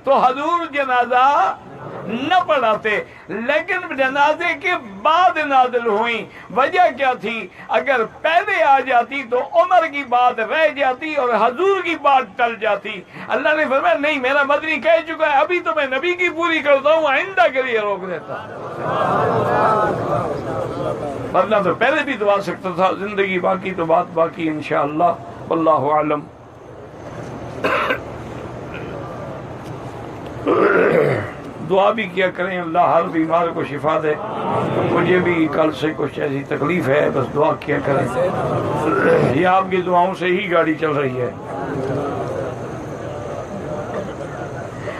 تو حضور جنازہ نہ پڑھاتے، لیکن جنازے کے بعد نازل ہوئیں۔ وجہ کیا تھی؟ اگر پہلے آ جاتی تو عمر کی بات رہ جاتی اور حضور کی بات ٹل جاتی۔ اللہ نے فرمایا نہیں، میرا مدنی کہہ چکا ہے، ابھی تو میں نبی کی پوری کرتا ہوں، آئندہ کے لیے روک دیتا، ورنہ تو پہلے بھی دعا سکتا تھا۔ زندگی باقی تو بات باقی انشاءاللہ، واللہ اعلم۔ دعا بھی کیا کریں، اللہ ہر بیمار کو شفا دے۔ مجھے بھی کل سے کچھ ایسی تکلیف ہے، بس دعا کیا کریں، یہ آپ کی دعاؤں سے ہی گاڑی چل رہی ہے۔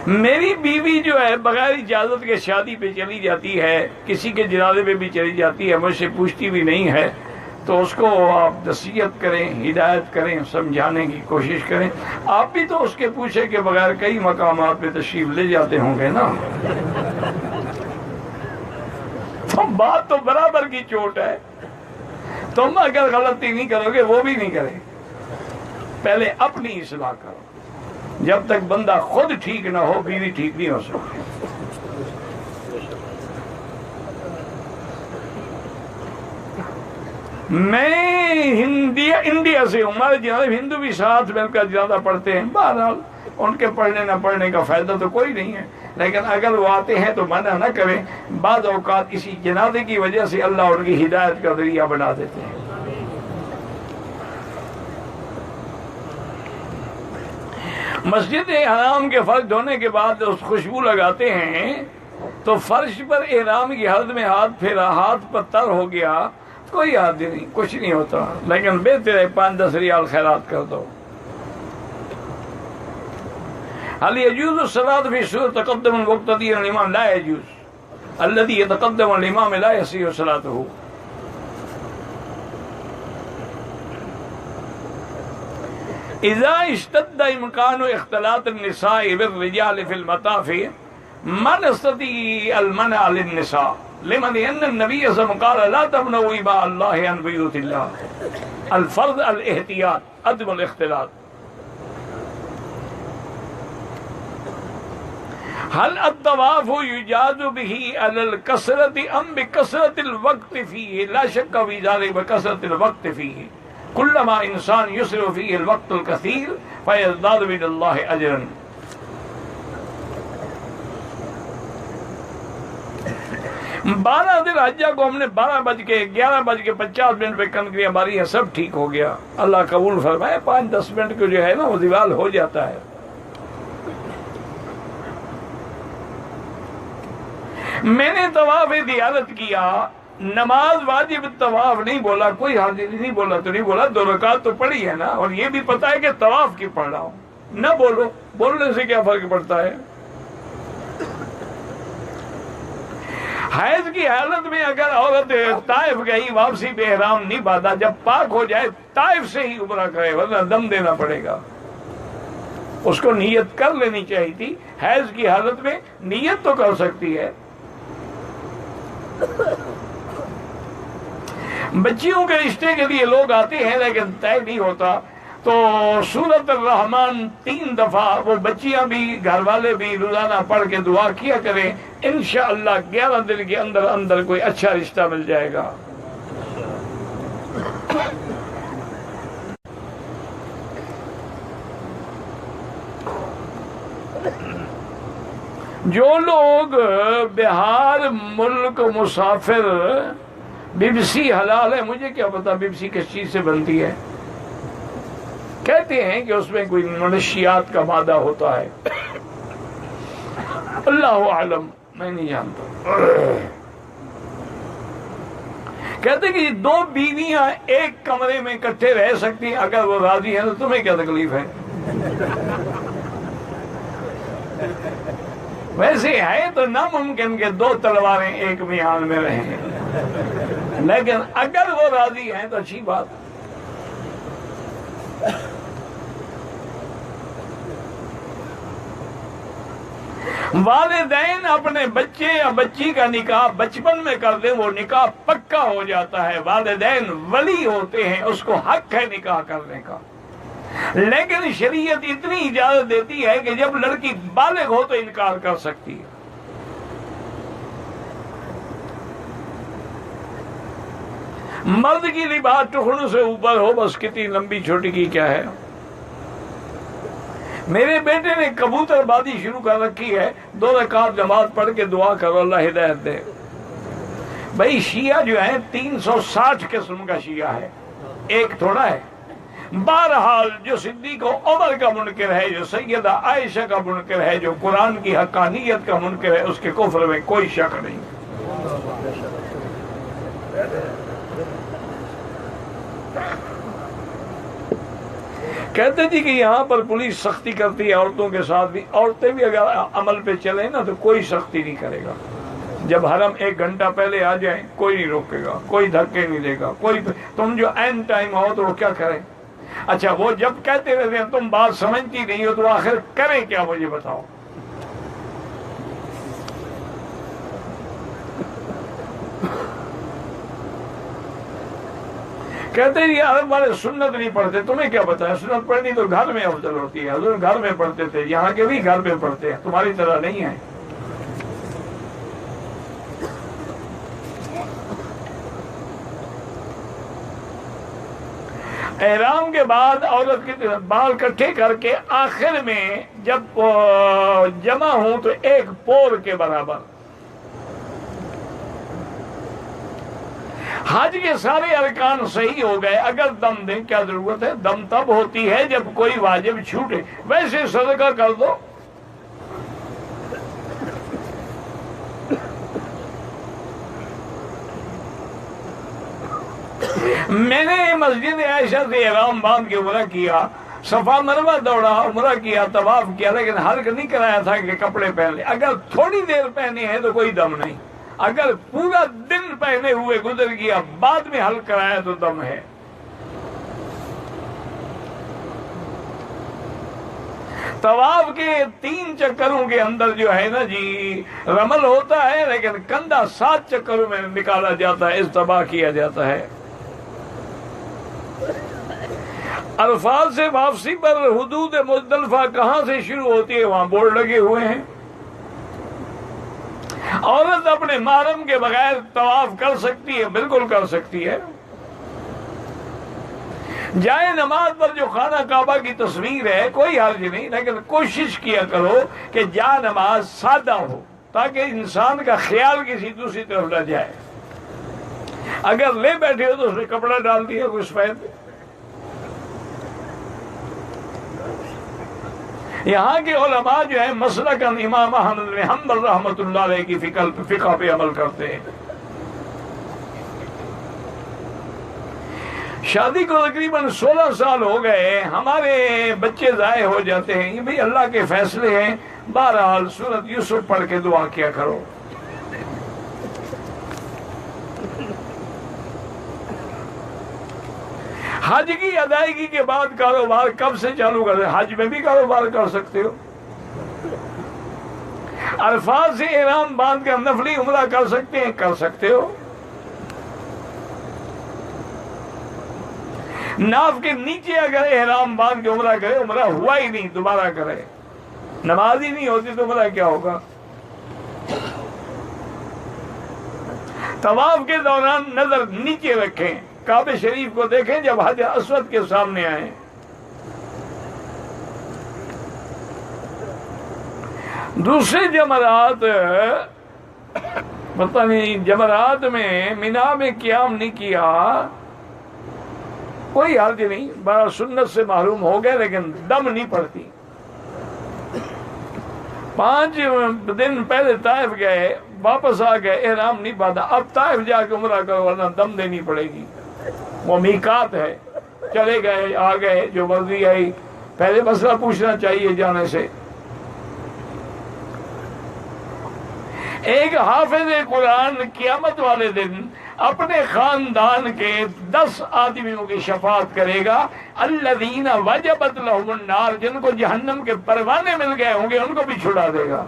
میری بیوی جو ہے بغیر اجازت کے شادی پہ چلی جاتی ہے، کسی کے جنازے پہ بھی چلی جاتی ہے، مجھ سے پوچھتی بھی نہیں ہے، تو اس کو آپ نصیحت کریں، ہدایت کریں، سمجھانے کی کوشش کریں۔ آپ بھی تو اس کے پوچھے کے بغیر کئی مقامات پہ تشریف لے جاتے ہوں گے نا، تو بات تو برابر کی چوٹ ہے۔ تم اگر غلطی نہیں کرو گے وہ بھی نہیں کرے، پہلے اپنی اصلاح کرو۔ جب تک بندہ خود ٹھیک نہ ہو بیوی ٹھیک نہیں ہو سکتی۔ میں انڈیا سے ہوں، ہمارے جناب ہندو بھی ساتھ مل کر زیادہ پڑھتے ہیں، بہرحال ان کے پڑھنے نہ پڑھنے کا فائدہ تو کوئی نہیں ہے، لیکن اگر وہ آتے ہیں تو منع نہ کریں۔ بعض اوقات اسی جنازے کی وجہ سے اللہ ان کی ہدایت کا ذریعہ بنا دیتے ہیں۔ مسجد حرام کے فرش دھونے کے بعد اس خوشبو لگاتے ہیں تو فرش پر احرام کی حالت میں ہاتھ پھیرا، ہاتھ پر تر ہو گیا، کوئی حد نہیں، کچھ نہیں ہوتا، لیکن بہتر ہے 5-10 ریال خیرات کر دو۔ هل يجوز الصلاة في سور تقدم المقتدی الامام؟ لا يجوز، الذي يتقدم الامام لا يصح صلاته۔ اذا اشتد امکان اختلاط النساء بالرجال في المطاف من يستطيع المنع للنساء لمن ان النبي صلى الله عليه وسلم قال لا تمنعوا اماء الله عن بيوت الله۔ الفرض الاحتياط، عدم الاختلاط۔ هل الطواف يجاز به على الكثرة ام بكثرة الوقت فيه؟ لا شك في ذلك، بكثرة الوقت فيه، كلما انسان يسر فيه الوقت الكثير فيزداد من الله اجرا۔ 12 دن حجہ کو ہم نے 11:50 پہ کنکریاں ماری ہیں، سب ٹھیک ہو گیا، اللہ قبول فرمائے۔ 5-10 منٹ کو جو ہے نا وہ دیوال ہو جاتا ہے۔ میں نے طواف زیارت کیا، نماز واجب طواف نہیں بولا، کوئی حاضر نہیں بولا تو نہیں بولا، 2 رکعت تو پڑھی ہے نا، اور یہ بھی پتا ہے کہ طواف کی پڑھ رہا ہوں، نہ بولو، بولنے سے کیا فرق پڑتا ہے؟ حیض کی حالت میں اگر عورت طائف گئی، واپسی بے احرام نہیں باندھا، جب پاک ہو جائے طائف سے ہی عمرہ کرے، ورنہ دم دینا پڑے گا۔ اس کو نیت کر لینی چاہیے تھی، حیض کی حالت میں نیت تو کر سکتی ہے۔ بچیوں کے رشتے کے لیے لوگ آتے ہیں لیکن طے نہیں ہوتا، تو سورۃ الرحمن 3 دفعہ وہ بچیاں بھی گھر والے بھی روزانہ پڑھ کے دعا کیا کریں، انشاءاللہ 11 دن کے اندر اندر کوئی اچھا رشتہ مل جائے گا۔ جو لوگ بہار ملک مسافر ببسی حلال ہے، مجھے کیا پتا ببسی کس چیز سے بنتی ہے، کہتے ہیں کہ اس میں کوئی منشیات کا مادہ ہوتا ہے، اللہ عالم، میں نہیں جانتا۔ کہتے کہ دو بیویاں ایک کمرے میں اکٹھے رہ سکتی ہیں، اگر وہ راضی ہیں تو تمہیں کیا تکلیف ہے؟ ویسے ہے تو ناممکن کہ دو تلواریں ایک میان میں رہیں، لیکن اگر وہ راضی ہیں تو اچھی بات۔ والدین اپنے بچے یا بچی کا نکاح بچپن میں کر دیں، وہ نکاح پکا ہو جاتا ہے، والدین ولی ہوتے ہیں، اس کو حق ہے نکاح کرنے کا، لیکن شریعت اتنی اجازت دیتی ہے کہ جب لڑکی بالغ ہو تو انکار کر سکتی ہے۔ مرد کی لباس ٹخنوں سے اوپر ہو، بس کتنی لمبی چھوٹی کی کیا ہے۔ میرے بیٹے نے کبوتر بازی شروع کر رکھی ہے، 2 رکعت نماز پڑھ کے دعا کرو اللہ ہدایت دے۔ بھائی شیعہ جو ہے 360 قسم کا شیعہ ہے، ایک تھوڑا ہے۔ بہرحال جو صدیق و عمر کا منکر ہے، جو سیدہ عائشہ کا منکر ہے، جو قرآن کی حقانیت کا منکر ہے، اس کے کفر میں کوئی شک نہیں۔ کہتے جی کہ یہاں پر پولیس سختی کرتی ہے عورتوں کے ساتھ بھی، عورتیں بھی اگر عمل پہ چلیں نا تو کوئی سختی نہیں کرے گا۔ جب حرم 1 گھنٹہ پہلے آ جائیں کوئی نہیں روکے گا، کوئی دھکے نہیں دے گا، کوئی تم جو این ٹائم ہو تو وہ کیا کریں؟ اچھا وہ جب کہتے رہتے ہیں تم بات سمجھتی نہیں ہو تو آخر کریں کیا، مجھے بتاؤ۔ کہتے ہیں عرب والے سنت نہیں پڑھتے، تمہیں کیا پتا ہے؟ سنت پڑھنی تو گھر میں افضل ہوتی ہے، حضور گھر میں پڑھتے تھے، یہاں کے بھی گھر میں پڑھتے ہیں، تمہاری طرح نہیں ہے۔ احرام کے بعد عورت کے بال کٹھے کر کے آخر میں جب جمع ہوں تو 1 پور کے برابر۔ حج کے سارے ارکان صحیح ہو گئے، اگر دم دیں کیا ضرورت ہے؟ دم تب ہوتی ہے جب کوئی واجب چھوٹے، ویسے صدقہ کر دو۔ میں نے مسجد عائشہ سے احرام باندھ کے عمرہ کیا، صفا مروہ دوڑا، عمرہ کیا، طواف کیا، لیکن حلق نہیں کرایا تھا کہ کپڑے پہن لے۔ اگر تھوڑی دیر پہنے ہیں تو کوئی دم نہیں، اگر پورا دن پہنے ہوئے گزر گیا بعد میں حلق کرایا تو دم ہے۔ طواف کے 3 چکروں کے اندر جو ہے نا جی رمل ہوتا ہے، لیکن کندھا 7 چکروں میں نکالا جاتا ہے، استباح کیا جاتا ہے۔ عرفات سے واپسی پر حدود مزدلفہ کہاں سے شروع ہوتی ہے؟ وہاں بورڈ لگے ہوئے ہیں۔ عورت اپنے محرم کے بغیر طواف کر سکتی ہے، بالکل کر سکتی ہے۔ جائے نماز پر جو خانہ کعبہ کی تصویر ہے کوئی حرج نہیں، لیکن کوشش کیا کرو کہ جا نماز سادہ ہو تاکہ انسان کا خیال کسی دوسری طرف نہ جائے۔ اگر لے بیٹھے ہو تو اس نے کپڑا ڈال دیا کوئی سفید۔ یہاں کے علماء جو ہے مسلکاً امام احمد بن حنبل رحمۃ اللہ علیہ کی فقہ پہ عمل کرتے ہیں۔ شادی کو تقریباً 16 سال ہو گئے، ہمارے بچے ضائع ہو جاتے ہیں، یہ بھی اللہ کے فیصلے ہیں۔ بہرحال سورۃ یوسف پڑھ کے دعا کیا کرو۔ حج کی ادائیگی کے بعد کاروبار کب سے چالو کر رہے؟ حج میں بھی کاروبار کر سکتے ہو۔ عرفات سے احرام باندھ کر نفلی عمرہ کر سکتے ہیں، کر سکتے ہو۔ ناف کے نیچے اگر احرام باندھ کے عمرہ کرے، عمرہ ہوا ہی نہیں، دوبارہ کرے۔ نماز ہی نہیں ہوتی تو عمرہ کیا ہوگا؟ طواف کے دوران نظر نیچے رکھیں، کعبہ شریف کو دیکھیں جب حجر اسود کے سامنے آئیں۔ دوسرے جمرات پتہ نہیں جمرات میں مینا میں قیام نہیں کیا، کوئی حرج نہیں، بڑا سنت سے محروم ہو گئے لیکن دم نہیں پڑتی۔ 5 دن پہلے طائف گئے، واپس آ گئے، احرام نہیں باندھا، اب طائف جا کے عمرہ کرو ورنہ دم دینی پڑے گی، وہ میقات ہے۔ چلے گئے، آ گئے، جو مرضی آئی، پہلے مسئلہ پوچھنا چاہیے جانے سے۔ ایک حافظ قرآن قیامت والے دن اپنے خاندان کے 10 آدمیوں کی شفاعت کرے گا، الذین وجبت لہم النار، جن کو جہنم کے پروانے مل گئے ہوں گے ان کو بھی چھڑا دے گا۔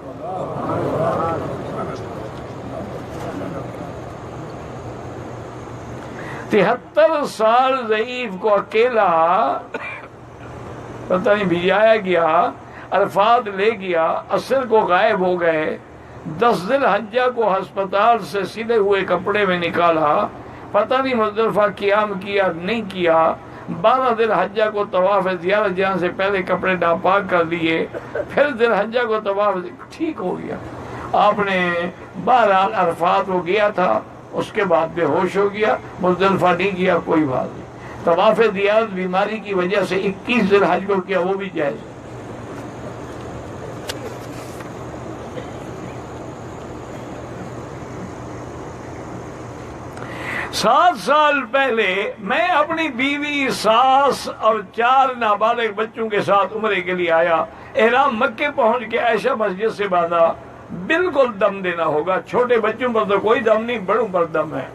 73 سال ضعیف کو اکیلا پتہ نہیں بھجایا گیا، عرفات لے گیا، عصر کو غائب ہو گئے، 10 ذی الحجہ کو ہسپتال سے سلے ہوئے کپڑے میں نکالا، پتہ نہیں مزدلفہ قیام کیا نہیں کیا، 12 ذی الحجہ کو طواف زیارت جانے سے پہلے کپڑے ناپاک کر لیے، پھر ذی الحجہ کو طواف ٹھیک ہو گیا۔ آپ نے بہرحال عرفات وہ گیا تھا، اس کے بعد بے ہوش ہو گیا، مزدلفہ نہیں گیا، کوئی بات نہیں۔ طواف زیارت بیماری کی وجہ سے 21 ذی الحجہ کو کیا، وہ بھی جائز ہے۔ سات سال پہلے میں اپنی بیوی، ساس اور 4 نابالغ بچوں کے ساتھ عمرے کے لیے آیا، احرام مکے پہنچ کے عائشہ مسجد سے باندھا، بالکل دم دینا ہوگا، چھوٹے بچوں پر تو کوئی دم نہیں، بڑوں پر دم ہے۔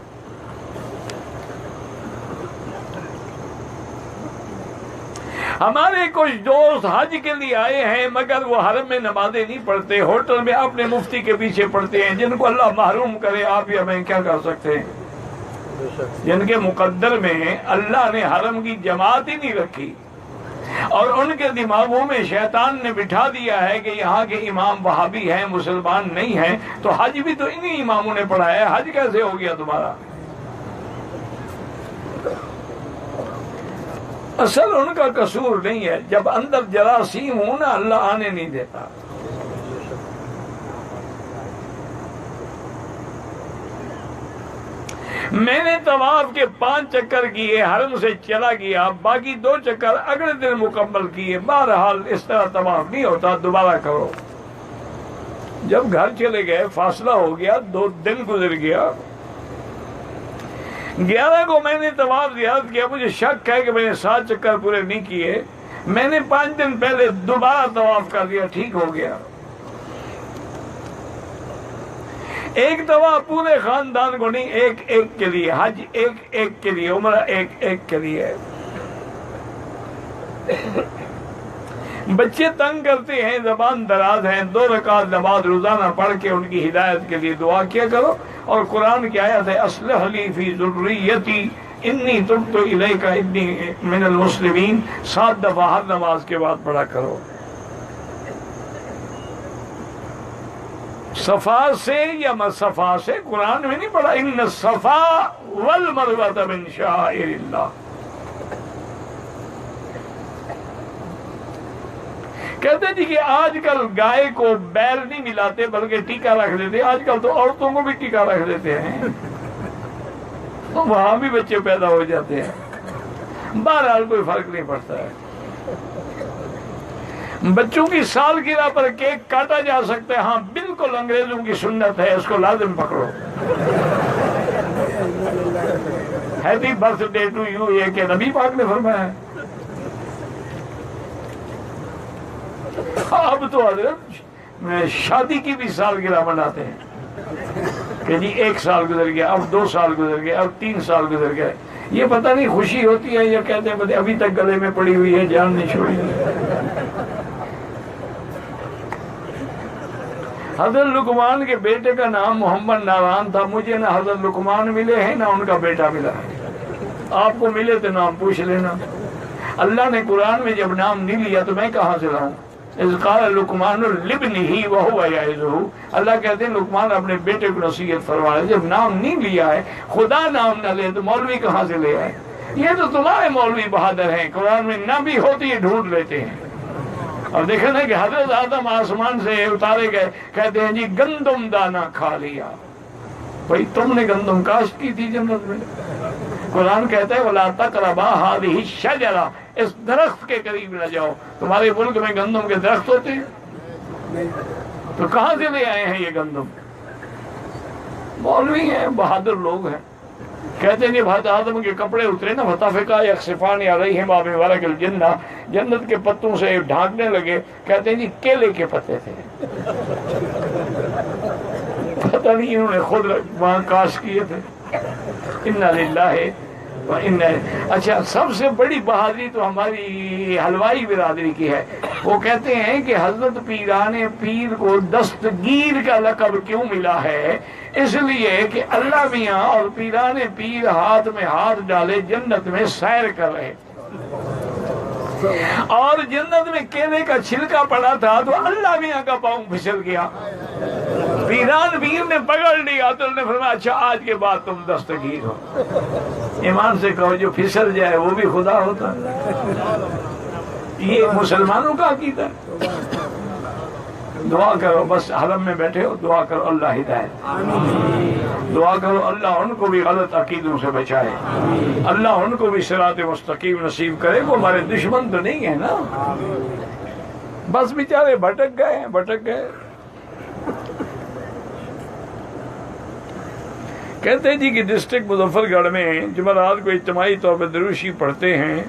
ہمارے کچھ دوست حج کے لیے آئے ہیں مگر وہ حرم میں نمازیں نہیں پڑھتے، ہوٹل میں اپنے مفتی کے پیچھے پڑھتے ہیں، جن کو اللہ محروم کرے، آپ ہی ہمیں کیا کر سکتے ہیں؟ جن کے مقدر میں اللہ نے حرم کی جماعت ہی نہیں رکھی، اور ان کے دماغوں میں شیطان نے بٹھا دیا ہے کہ یہاں کے امام وہابی ہیں، مسلمان نہیں ہیں، تو حج بھی تو انہی اماموں نے پڑھایا ہے، حج کیسے ہو گیا تمہارا؟ اصل ان کا قصور نہیں ہے، جب اندر جراثیم ہوں نا اللہ آنے نہیں دیتا۔ میں نے طواف کے 5 چکر کیے، حرم سے چلا گیا، باقی 2 چکر اگلے دن مکمل کیے۔ بہرحال اس طرح طواف نہیں ہوتا، دوبارہ کرو۔ جب گھر چلے گئے، فاصلہ ہو گیا، 2 دن گزر گیا، 11 کو میں نے طواف زیارت کیا، مجھے شک ہے کہ میں نے 7 چکر پورے نہیں کیے، میں نے 5 دن پہلے دوبارہ طواف کر دیا، ٹھیک ہو گیا۔ ایک طواف پورے خاندان کو نہیں، ایک کے لیے، حج ایک کے لیے، عمرہ ایک کے لیے۔ بچے تنگ کرتے ہیں، زبان دراز ہیں، 2 رکعت نماز روزانہ پڑھ کے ان کی ہدایت کے لیے دعا کیا کرو، اور قرآن کی آیت ہے اصلح لی فی ذریتی انی تبت الیک انی من المسلمین، 7 دفعہ ہر نماز کے بعد پڑھا کرو۔ صفا سے یا صفا سے، قرآن میں نہیں پڑھا ان الصفا والمروہ من شعائر اللہ۔ کہتے جی کہ آج کل گائے کو بیل نہیں ملاتے بلکہ ٹیکا رکھ دیتے، آج کل تو عورتوں کو بھی ٹیکا رکھ دیتے ہیں، وہاں بھی بچے پیدا ہو جاتے ہیں۔ بہرحال کوئی فرق نہیں پڑتا ہے۔ بچوں کی سالگرہ پر کیک کاٹا جا سکتا ہے، ہاں بالکل انگریزوں کی سنت ہے، اس کو لازم پکڑو۔ ہیپی برتھ ڈے ٹو یو، یہ کہ نبی پاک نے فرمایا ہے۔ اب تو حضرت شادی کی بھی سالگرہ مناتے ہیں کہ جی 1 سال گزر گیا، اب 2 سال گزر گئے، اب 3 سال گزر گئے، یہ پتہ نہیں خوشی ہوتی ہے یا کہتے ہیں ابھی تک گلے میں پڑی ہوئی ہے، جان نہیں چھوڑی۔ حضرت لقمان کے بیٹے کا نام محمد ناران تھا، مجھے نہ حضرت لقمان ملے ہیں نہ ان کا بیٹا ملا ہے، آپ کو ملے تو نام پوچھ لینا۔ اللہ نے قرآن میں جب نام نہیں لیا تو میں کہاں سے لاؤں؟ اذ قال لقمان لابنہ وہو یعظہ، اللہ کہتے ہیں لقمان اپنے بیٹے کو نصیحت فرما رہے، جب نام نہیں لیا ہے، خدا نام نہ لے تو مولوی کہاں سے لے آئے؟ یہ تو تمہارے مولوی بہادر ہیں، قرآن میں نہ بھی ہوتی ہے ڈھونڈ لیتے ہیں۔ اور دیکھیں نا کہ حضرت آدم آسمان سے اتارے گئے، کہتے ہیں جی گندم دانہ کھا لیا، بھائی تم نے گندم کاشت کی تھی جنت میں. قرآن کہتا ہے وَلَا تَقْرَبَا هَٰذِهِ الشَّجَرَةَ، اس درخت کے قریب نہ جاؤ. تمہارے ملک میں گندم کے درخت ہوتے ہیں تو کہاں سے لے آئے ہیں یہ گندم؟ مولوی ہیں، بہادر لوگ ہیں، کہتے ہیں جب حضرت آدم کے کپڑے اترے نا فَطَفِقَا يَخْصِفَانِ عَلَيْهِمَا مِن وَرَقِ الْجَنَّةِ، جنت کے پتوں سے ڈھانکنے لگے. کہتے ہیں جی کیلے کے پتے تھے، پتہ نہیں انہوں نے خود وہاں کاش کیے تھے. اِنَّا لِلَّهِ وَإِنَّا. اچھا سب سے بڑی بہادری تو ہماری حلوائی برادری کی ہے. وہ کہتے ہیں کہ حضرت پیران پیر کو دستگیر کا لقب کیوں ملا ہے؟ اس لیے کہ اللہ میاں اور پیران پیر ہاتھ میں ہاتھ ڈالے جنت میں سیر کر رہے، اور جنت میں کیلے کا چھلکا پڑا تھا تو اللہ میاں کا پاؤں پھسل گیا. پیران پیر نے پکڑ لیا تو انہوں نے فرمایا اچھا آج کے بعد تم دستگیر ہو. ایمان سے کہو جو پھسل جائے وہ بھی خدا ہوتا ہے. یہ مسلمانوں کا عقیدہ ہے. دعا کرو، بس حرم میں بیٹھے ہو دعا کرو اللہ ہدایت، دعا کرو اللہ ان کو بھی غلط عقیدوں سے بچائے، اللہ ان کو بھی صراط مستقیم نصیب کرے. وہ ہمارے دشمن تو نہیں ہے نا، بس بیچارے بھٹک گئے. کہتے ہیں جی کہ ڈسٹرکٹ مظفر گڑھ میں جمعرات کو اجتماعی طور پر دروشی پڑھتے ہیں.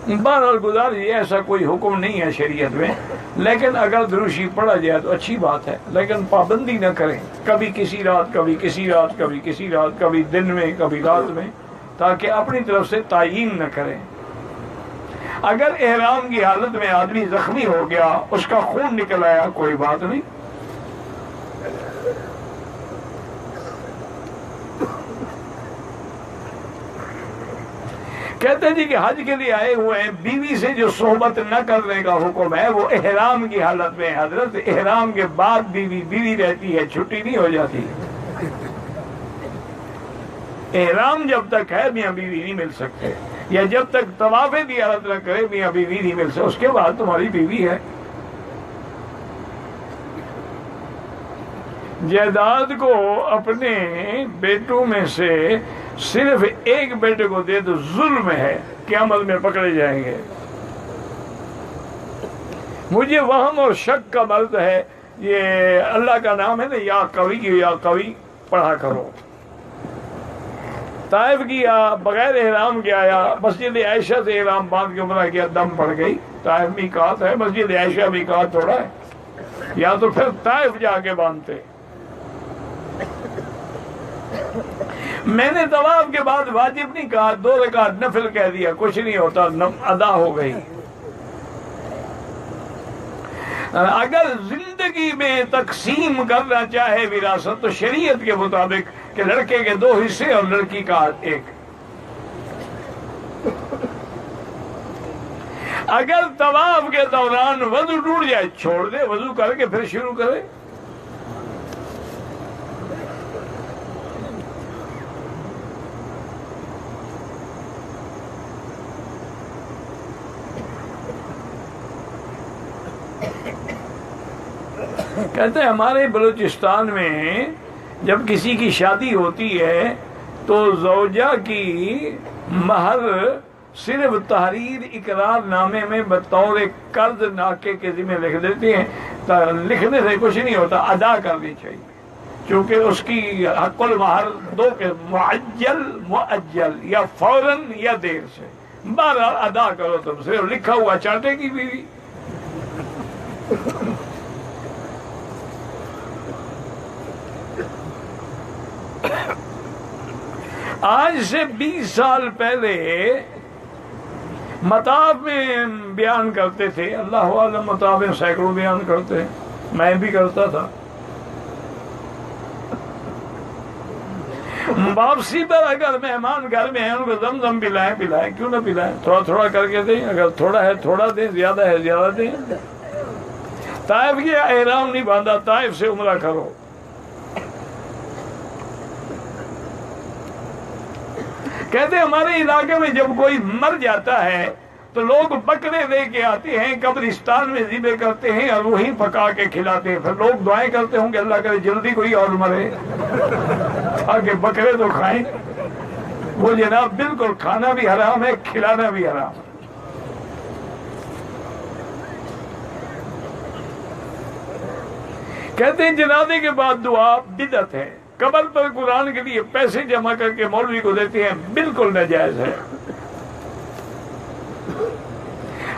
بہرحال گزارش یہ ایسا کوئی حکم نہیں ہے شریعت میں، لیکن اگر دروشی پڑھا جائے تو اچھی بات ہے، لیکن پابندی نہ کریں. کبھی کسی رات، کبھی کسی رات، کبھی کسی رات، کبھی دن میں، کبھی رات میں، تاکہ اپنی طرف سے تعیین نہ کریں. اگر احرام کی حالت میں آدمی زخمی ہو گیا، اس کا خون نکل آیا، کوئی بات نہیں. کہتے ہیں جی کہ حج کے لیے آئے ہوئے ہیں، بیوی سے جو صحبت نہ کرنے کا حکم ہے وہ احرام کی حالت میں. حضرت احرام کے بعد بیوی رہتی ہے، چھٹی نہیں ہو جاتی. احرام جب تک ہے میاں بیوی نہیں مل سکتے، یا جب تک طواف زیارت نہ کرے میاں بیوی نہیں مل سکتے. اس کے بعد تمہاری بیوی ہے. جائیداد کو اپنے بیٹوں میں سے صرف ایک بیٹے کو دے تو ظلم ہے، قیامت میں پکڑے جائیں گے. مجھے وہم اور شک کا مرض ہے. یہ اللہ کا نام ہے نا، یا قوی پڑھا کرو. طائف کیا بغیر احرام کے آیا، مسجد عائشہ سے احرام باندھ کے عمرہ کیا، دم پڑ گئی. طائف میقات ہے، مسجد عائشہ میقات تھوڑا ہے. یا تو پھر طائف جا کے باندھتے. میں نے طواف کے بعد واجب نہیں کہا، 2 رکعت نفل کہہ دیا، کچھ نہیں ہوتا، ادا ہو گئی. اگر زندگی میں تقسیم کرنا چاہے وراثت تو شریعت کے مطابق کہ لڑکے کے 2 حصے اور لڑکی کا 1. اگر طواف کے دوران وضو ٹوٹ جائے چھوڑ دے، وضو کر کے پھر شروع کرے. کہتے ہیں ہمارے بلوچستان میں جب کسی کی شادی ہوتی ہے تو زوجہ کی مہر صرف تحریر اقرار نامے میں بطور قرض ناکے کے ذمہ لکھ دیتے ہیں. لکھنے سے کچھ نہیں ہوتا، ادا کرنی چاہیے، چونکہ اس کی حق المہر 2 کے مؤجل یا فوراً یا دیر سے. بہرحال ادا کرو. تم صرف لکھا ہوا چاٹے کی بیوی. آج سے 20 سال پہلے مطاف میں بیان کرتے تھے، اللہ عالم مطاف میں سینکڑوں بیان کرتے ہیں، میں بھی کرتا تھا. واپسی پر اگر مہمان گھر میں ہیں ان کو زمزم پلائیں، کیوں نہ پلائیں؟ تھوڑا تھوڑا کر کے دیں، اگر تھوڑا ہے تھوڑا دیں، زیادہ ہے زیادہ دیں. طائف کیا احرام نہیں باندھا، طائف سے عمرہ کرو. کہتے ہمارے علاقے میں جب کوئی مر جاتا ہے تو لوگ بکرے لے کے آتے ہیں، قبرستان میں ذبح کرتے ہیں اور وہیں پکا کے کھلاتے ہیں. پھر لوگ دعائیں کرتے ہوں کہ اللہ کرے جلدی کوئی اور مرے تاکہ بکرے تو کھائیں. وہ جناب بالکل کھانا بھی حرام ہے، کھلانا بھی حرام ہے. کہتے ہیں جنازے کے بعد دعا بدعت ہے. قبر پر قرآن کے لیے پیسے جمع کر کے مولوی کو دیتے ہیں، بالکل ناجائز ہے.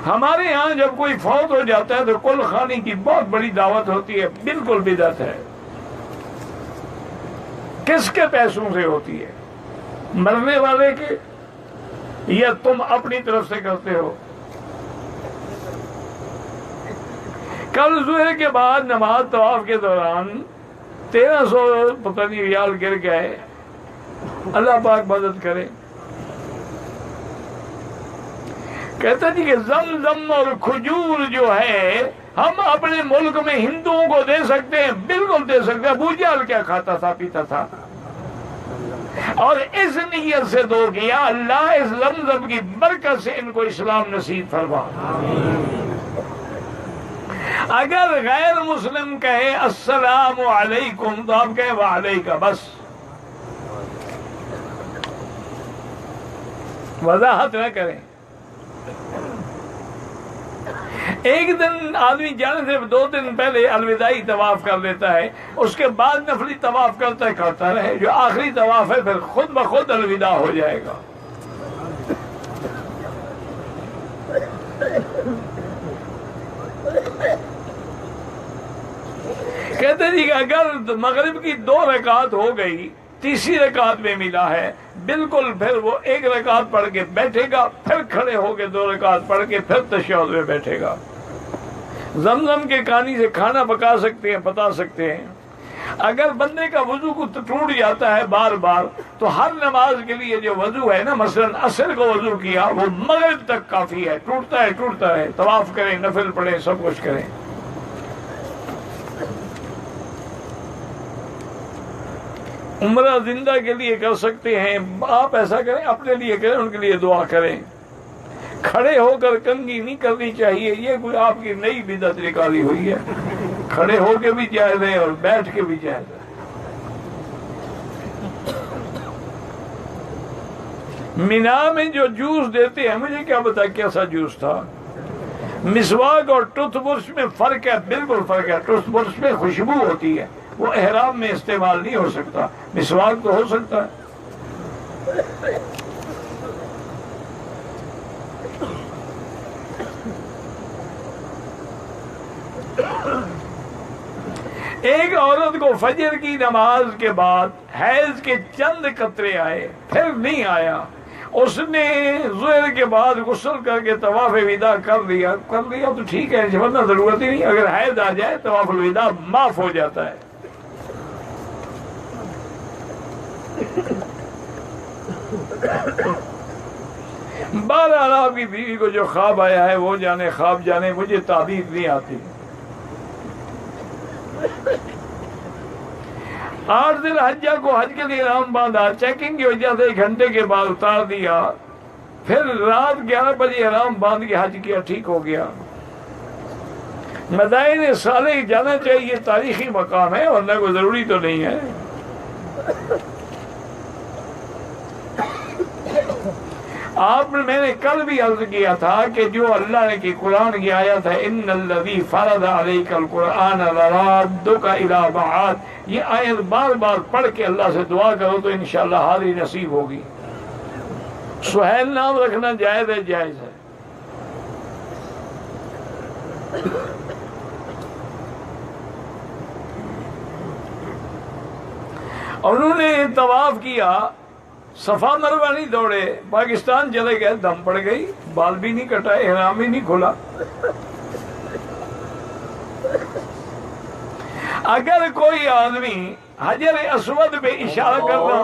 ہمارے یہاں جب کوئی فوت ہو جاتا ہے تو کل خانی کی بہت بڑی دعوت ہوتی ہے، بالکل بدعت ہے. کس کے پیسوں سے ہوتی ہے؟ مرنے والے کے یا تم اپنی طرف سے کرتے ہو؟ کل ظہر کے بعد نماز طواف کے دوران 1300 پتہ نہیں ریال گر گئے، اللہ پاک مدد کرے. کہتا جی کہ زمزم اور کھجور جو ہے ہم اپنے ملک میں ہندوؤں کو دے سکتے ہیں، بالکل دے سکتے ہیں. ابو جہل کیا کھاتا تھا پیتا تھا؟ اور اس نیت سے دو کہ یا اللہ اس زمزم کی برکت سے ان کو اسلام نصیب فرما. اگر غیر مسلم کہے السلام علیکم تو آپ کہیں وعلیکہ، بس وضاحت نہ کریں. ایک دن آدمی جانے سے 2 دن پہلے الوداعی طواف کر لیتا ہے، اس کے بعد نفلی طواف کرتا رہے. جو آخری طواف ہے پھر خود بخود الوداع ہو جائے گا. کہتے جی کہ اگر مغرب کی 2 رکعت ہو گئی، تیسری رکعت میں ملا ہے، بالکل پھر وہ 1 رکعت پڑھ کے بیٹھے گا، پھر کھڑے ہو کے 2 رکعت پڑھ کے پھر تشہد میں بیٹھے گا. زمزم کے پانی سے کھانا پکا سکتے ہیں، پتا سکتے ہیں. اگر بندے کا وضو کو ٹوٹ جاتا ہے بار بار تو ہر نماز کے لیے جو وضو ہے نا، مثلا عصر کو وضو کیا وہ مغرب تک کافی ہے. ٹوٹتا ہے، طواف کریں، نفل پڑھیں، سب کچھ کریں. عمرہ زندہ کے لیے کر سکتے ہیں. آپ ایسا کریں، اپنے لیے کریں، ان کے لیے دعا کریں. کھڑے ہو کر کنگھی نہیں کرنی چاہیے، یہ کوئی آپ کی نئی بدعت نکالی ہوئی ہے. کھڑے ہو کے بھی جائز ہے اور بیٹھ کے بھی جائز ہے. مینا میں جو جوس دیتے ہیں، مجھے کیا پتا کیسا جوس تھا. مسواک اور ٹوتھ برش میں فرق ہے، بالکل فرق ہے. ٹوتھ برش میں خوشبو ہوتی ہے، وہ احرام میں استعمال نہیں ہو سکتا. مسواک تو ہو سکتا ہے. ایک عورت کو فجر کی نماز کے بعد حیض کے چند قطرے آئے، پھر نہیں آیا. اس نے ظہر کے بعد غسل کر کے طواف وداع کر لیا تو ٹھیک ہے، ورنہ ضرورت ہی نہیں. اگر حیض آ جائے طواف الوداع معاف ہو جاتا ہے. بہرحال آپ کی بیوی کو جو خواب آیا ہے وہ جانے، خواب جانے، مجھے تعبیر نہیں آتی. 8 دن حجہ کو حج کے لیے احرام باندھا، چیکنگ کی وجہ سے 1 گھنٹے کے بعد اتار دیا، پھر رات 11 بجے احرام باندھ کے حج کیا، ٹھیک ہو گیا. مدائن صالح جانا چاہیے، تاریخی مقام ہے، ورنہ کوئی ضروری تو نہیں ہے. میں نے کل بھی عرض کیا تھا کہ جو اللہ نے کی قرآن کی آیت ہے ان الذی فرض علیک القرآن لرادک الی معاد، یہ آیت بار بار پڑھ کے اللہ سے دعا کرو تو انشاءاللہ حاضری نصیب ہوگی. سہیل نام رکھنا جائز ہے، جائز ہے. اور انہوں نے طواف کیا، صفا مروہ نہیں دوڑے، پاکستان چلے گئے، دم پڑ گئی، بال بھی نہیں کٹائے، احرام بھی نہیں کھولا. اگر کوئی آدمی حجر اسود پہ اشارہ کرنا